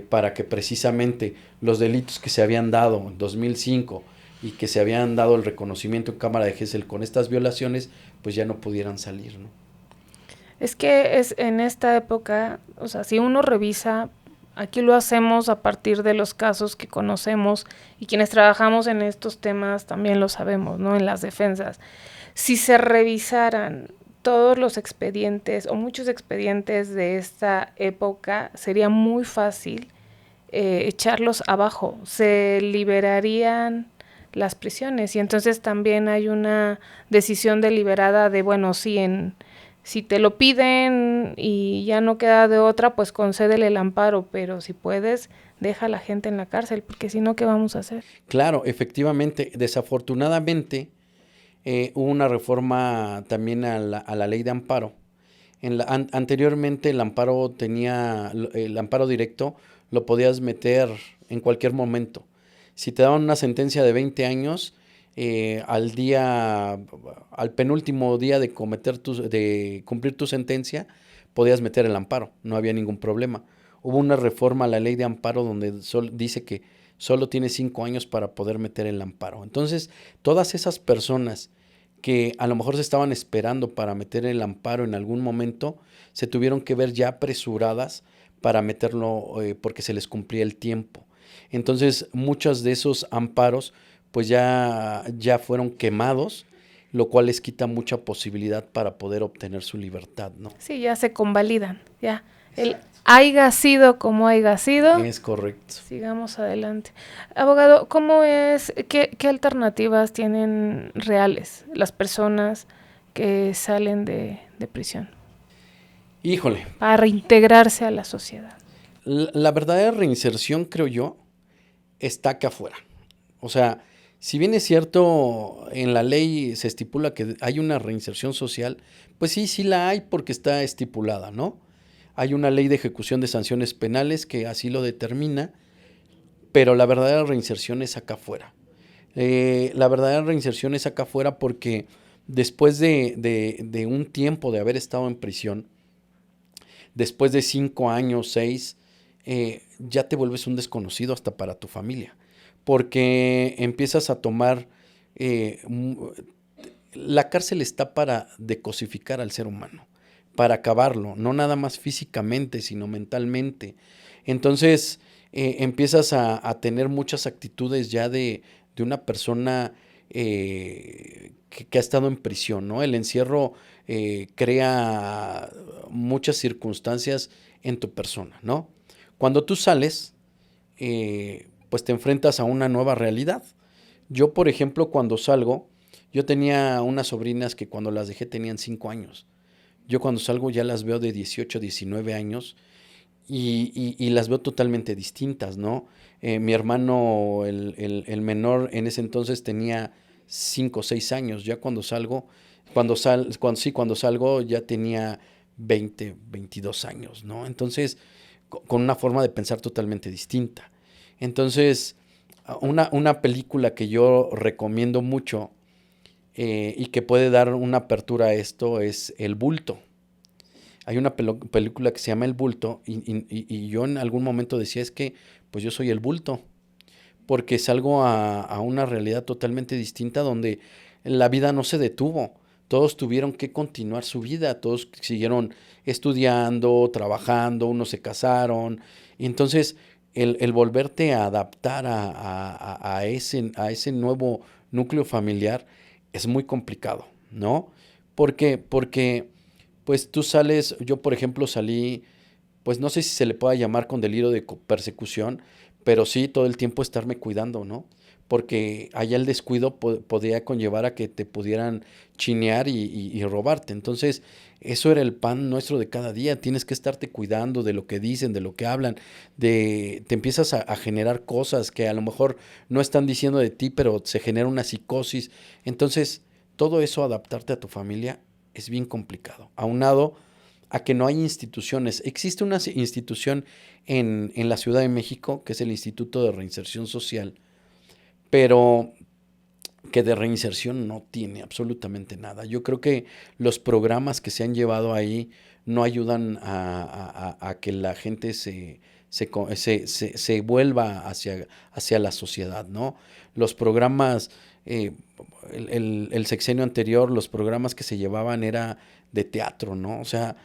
para que precisamente los delitos que se habían dado en 2005 y que se habían dado el reconocimiento en Cámara de Gesell con estas violaciones, pues ya no pudieran salir, ¿no? Es que es en esta época, o sea, si uno revisa, aquí lo hacemos a partir de los casos que conocemos y quienes trabajamos en estos temas también lo sabemos, ¿no? En las defensas. Si se revisaran todos los expedientes o muchos expedientes de esta época, sería muy fácil echarlos abajo. Se liberarían las prisiones y entonces también hay una decisión deliberada de, bueno, sí, si te lo piden y ya no queda de otra, pues concédele el amparo, pero si puedes, deja a la gente en la cárcel, porque si no, ¿qué vamos a hacer? Claro, efectivamente, desafortunadamente hubo una reforma también a la ley de amparo. Anteriormente el amparo directo lo podías meter en cualquier momento. Si te daban una sentencia de 20 años, al penúltimo día de cumplir tu sentencia, podías meter el amparo, no había ningún problema. Hubo una reforma a la ley de amparo donde dice que solo tienes 5 años para poder meter el amparo. Entonces, todas esas personas que a lo mejor se estaban esperando para meter el amparo en algún momento, se tuvieron que ver ya apresuradas para meterlo porque se les cumplía el tiempo. Entonces, muchos de esos amparos pues ya fueron quemados, lo cual les quita mucha posibilidad para poder obtener su libertad, ¿no? Sí, ya se convalidan, ya. El haiga sido como haiga sido. Es correcto. Sigamos adelante. Abogado, ¿cómo es, qué alternativas tienen reales las personas que salen de prisión? Híjole. Para reintegrarse a la sociedad. La verdadera reinserción, creo yo, está acá afuera. O sea, si bien es cierto, en la ley se estipula que hay una reinserción social, pues sí la hay porque está estipulada, ¿no? Hay una ley de ejecución de sanciones penales que así lo determina, pero la verdadera reinserción es acá afuera. La verdadera reinserción es acá afuera porque después de un tiempo de haber estado en prisión, después de 5 años, 6, ya te vuelves un desconocido hasta para tu familia. Porque empiezas a tomar, la cárcel está para decosificar al ser humano, para acabarlo, no nada más físicamente, sino mentalmente. Entonces empiezas a tener muchas actitudes ya de una persona que ha estado en prisión, ¿no? El encierro crea muchas circunstancias en tu persona, ¿no? Cuando tú sales, pues te enfrentas a una nueva realidad. Yo, por ejemplo, cuando salgo, yo tenía unas sobrinas que cuando las dejé tenían 5 años. Yo cuando salgo ya las veo de 18, 19 años y las veo totalmente distintas, ¿no? Mi hermano, el menor, en ese entonces tenía 5 o 6 años. Ya cuando salgo, cuando salgo ya tenía 20, 22 años, ¿no? Entonces, con una forma de pensar totalmente distinta. Entonces, una película que yo recomiendo mucho y que puede dar una apertura a esto es El Bulto. Hay una película que se llama El Bulto y yo en algún momento decía, es que pues yo soy el bulto, porque salgo a una realidad totalmente distinta donde la vida no se detuvo. Todos tuvieron que continuar su vida, todos siguieron estudiando, trabajando, unos se casaron. Y entonces el volverte a adaptar a ese nuevo núcleo familiar es muy complicado, ¿no? ¿Por qué? Porque pues tú sales, yo por ejemplo salí, pues no sé si se le pueda llamar con delirio de persecución, pero sí todo el tiempo estarme cuidando, ¿no? Porque allá el descuido podía conllevar a que te pudieran chinear y robarte. Entonces, eso era el pan nuestro de cada día. Tienes que estarte cuidando de lo que dicen, de lo que hablan, te empiezas a generar cosas que a lo mejor no están diciendo de ti, pero se genera una psicosis. Entonces, todo eso, adaptarte a tu familia, es bien complicado. Aunado a que no hay instituciones. Existe una institución en la Ciudad de México, que es el Instituto de Reinserción Social, pero que de reinserción no tiene absolutamente nada. Yo creo que los programas que se han llevado ahí no ayudan a que la gente se vuelva hacia la sociedad, ¿no? Los programas, el sexenio anterior, los programas que se llevaban era de teatro, ¿no? O sea,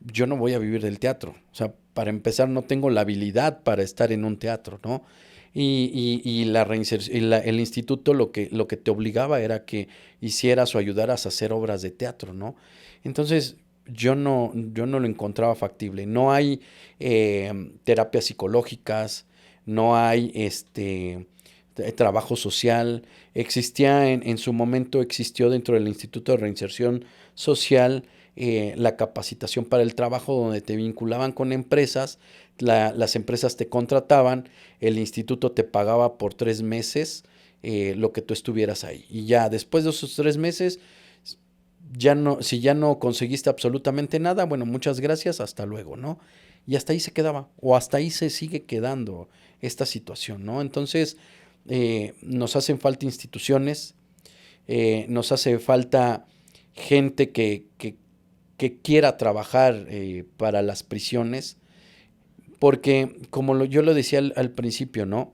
yo no voy a vivir del teatro. O sea, para empezar, no tengo la habilidad para estar en un teatro, ¿no? Y la reinserción, el instituto lo que te obligaba era que hicieras o ayudaras a hacer obras de teatro, ¿no? Entonces, yo no lo encontraba factible. No hay terapias psicológicas, no hay trabajo social. En su momento existió dentro del Instituto de Reinserción Social la capacitación para el trabajo, donde te vinculaban con empresas, las empresas te contrataban, el instituto te pagaba por 3 meses lo que tú estuvieras ahí. Y ya después de esos 3 meses, si ya no conseguiste absolutamente nada, bueno, muchas gracias, hasta luego, ¿no? Y hasta ahí se quedaba, o hasta ahí se sigue quedando esta situación, ¿no? Entonces, nos hacen falta instituciones, nos hace falta gente que quiera trabajar para las prisiones, porque como yo lo decía al principio, ¿no?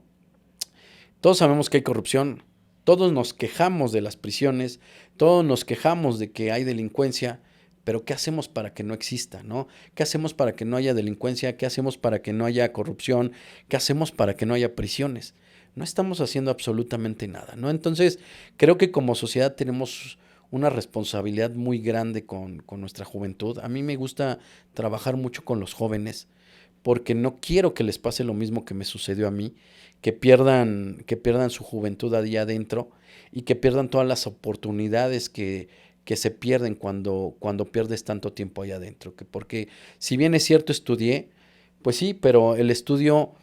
Todos sabemos que hay corrupción, todos nos quejamos de las prisiones, todos nos quejamos de que hay delincuencia, pero ¿qué hacemos para que no exista, no? ¿Qué hacemos para que no haya delincuencia? ¿Qué hacemos para que no haya corrupción? ¿Qué hacemos para que no haya prisiones? No estamos haciendo absolutamente nada, ¿no? Entonces, creo que como sociedad tenemos una responsabilidad muy grande con nuestra juventud. A mí me gusta trabajar mucho con los jóvenes porque no quiero que les pase lo mismo que me sucedió a mí, que pierdan su juventud allá adentro y que pierdan todas las oportunidades que se pierden cuando pierdes tanto tiempo allá adentro. Porque si bien es cierto estudié, pues sí, pero el estudio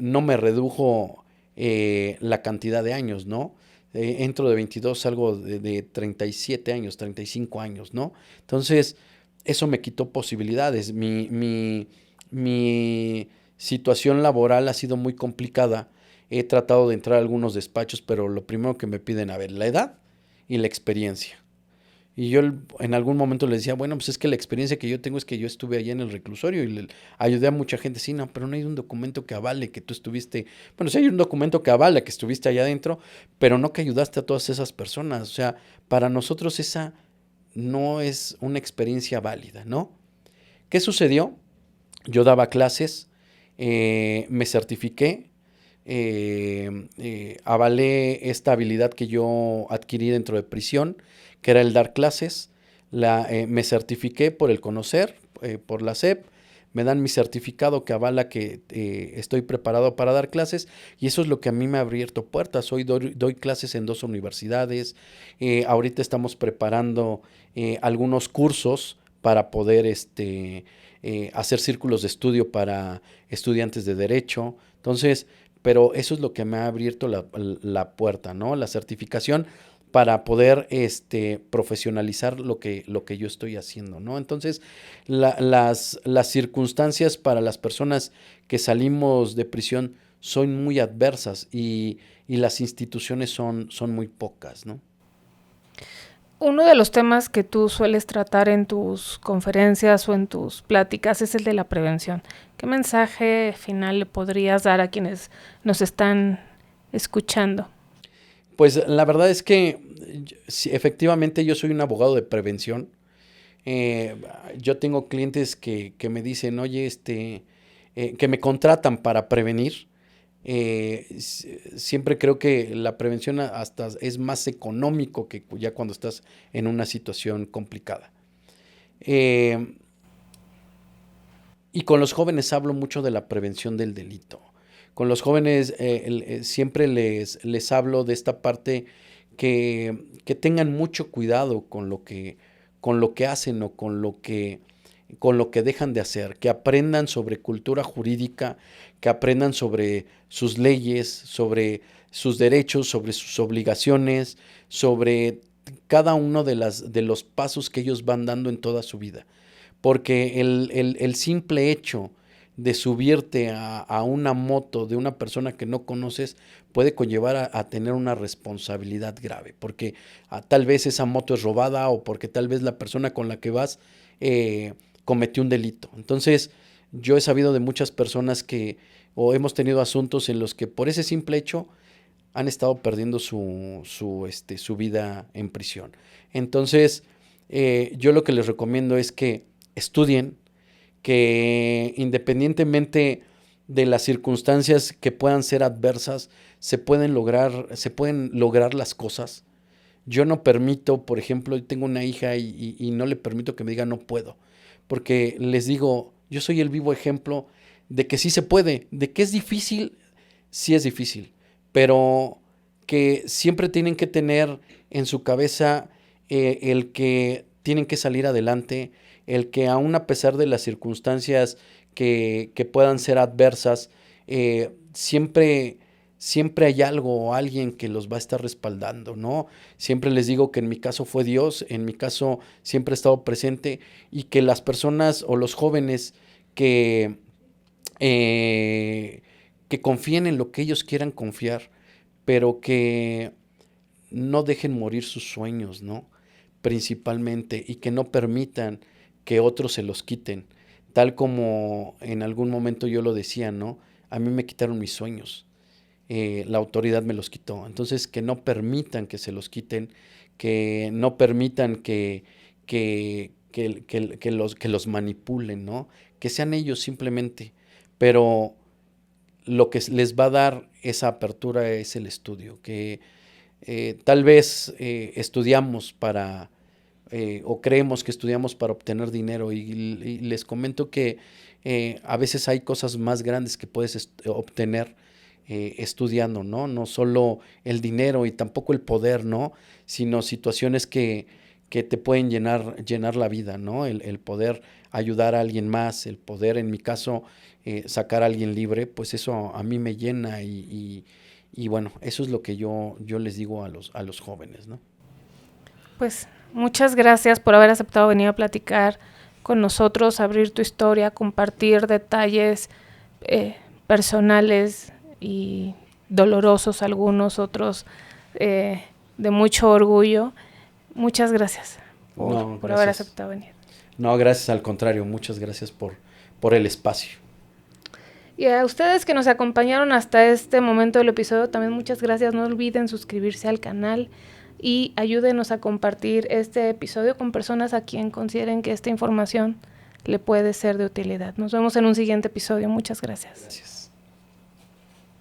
no me redujo la cantidad de años, ¿no? Entro de 22, salgo de 37 años, 35 años, ¿no? Entonces, eso me quitó posibilidades. Mi situación laboral ha sido muy complicada. He tratado de entrar a algunos despachos, pero lo primero que me piden, a ver, la edad y la experiencia. Y yo en algún momento les decía, bueno, pues es que la experiencia que yo tengo es que yo estuve allá en el reclusorio y ayudé a mucha gente. Sí, no, pero no hay un documento que avale que tú estuviste. Bueno, sí hay un documento que avale que estuviste allá adentro, pero no que ayudaste a todas esas personas. O sea, para nosotros esa no es una experiencia válida, ¿no? ¿Qué sucedió? Yo daba clases, me certifiqué, avalé esta habilidad que yo adquirí dentro de prisión, que era el dar clases. Me certifiqué por el CONOCER, por la SEP, me dan mi certificado que avala que estoy preparado para dar clases, y eso es lo que a mí me ha abierto puertas. Hoy doy clases en 2 universidades, ahorita estamos preparando algunos cursos para poder hacer círculos de estudio para estudiantes de derecho. Entonces, pero eso es lo que me ha abierto la puerta, ¿no? La certificación para poder profesionalizar lo que yo estoy haciendo, ¿no? Entonces, las circunstancias para las personas que salimos de prisión son muy adversas y las instituciones son muy pocas, ¿no? Uno de los temas que tú sueles tratar en tus conferencias o en tus pláticas es el de la prevención. ¿Qué mensaje final le podrías dar a quienes nos están escuchando? Pues la verdad es que sí, efectivamente yo soy un abogado de prevención. Yo tengo clientes que me dicen, oye, que me contratan para prevenir. Siempre creo que la prevención hasta es más económico que ya cuando estás en una situación complicada. Y con los jóvenes hablo mucho de la prevención del delito. Con los jóvenes siempre les hablo de esta parte que tengan mucho cuidado con lo que hacen o con lo que dejan de hacer, que aprendan sobre cultura jurídica, que aprendan sobre sus leyes, sobre sus derechos, sobre sus obligaciones, sobre cada uno de los pasos que ellos van dando en toda su vida. Porque el simple hecho de subirte a una moto de una persona que no conoces puede conllevar a tener una responsabilidad grave, porque tal vez esa moto es robada o porque tal vez la persona con la que vas cometió un delito. Entonces, yo he sabido de muchas personas o hemos tenido asuntos en los que por ese simple hecho han estado perdiendo su vida en prisión. Entonces, yo lo que les recomiendo es que estudien, que independientemente de las circunstancias que puedan ser adversas, se pueden lograr las cosas. Yo no permito, por ejemplo, yo tengo una hija y no le permito que me diga no puedo, porque les digo, yo soy el vivo ejemplo de que sí se puede, de que es difícil, sí es difícil, pero que siempre tienen que tener en su cabeza el que tienen que salir adelante, el que aún a pesar de las circunstancias que puedan ser adversas, siempre hay algo o alguien que los va a estar respaldando, ¿no? Siempre les digo que en mi caso fue Dios, en mi caso siempre he estado presente, y que las personas o los jóvenes que confíen en lo que ellos quieran confiar, pero que no dejen morir sus sueños, ¿no? Principalmente, y que no permitan que otros se los quiten, tal como en algún momento yo lo decía, ¿no? A mí me quitaron mis sueños, la autoridad me los quitó. Entonces, que no permitan que se los quiten, que no permitan que los manipulen, ¿no? Que sean ellos simplemente, pero lo que les va a dar esa apertura es el estudio, que tal vez estudiamos o creemos que estudiamos para obtener dinero, y les comento que a veces hay cosas más grandes que puedes obtener estudiando, ¿no? No solo el dinero y tampoco el poder, ¿no? Sino situaciones que te pueden llenar la vida, ¿no? El poder ayudar a alguien más, el poder, en mi caso, sacar a alguien libre, pues eso a mí me llena, y bueno, eso es lo que yo les digo a los jóvenes, ¿no? Pues muchas gracias por haber aceptado venir a platicar con nosotros, abrir tu historia, compartir detalles personales y dolorosos, algunos otros de mucho orgullo. Muchas gracias por haber aceptado venir. No, gracias, al contrario, muchas gracias por el espacio. Y a ustedes que nos acompañaron hasta este momento del episodio, también muchas gracias. No olviden suscribirse al canal y ayúdenos a compartir este episodio con personas a quien consideren que esta información le puede ser de utilidad. Nos vemos en un siguiente episodio. Muchas gracias. Gracias.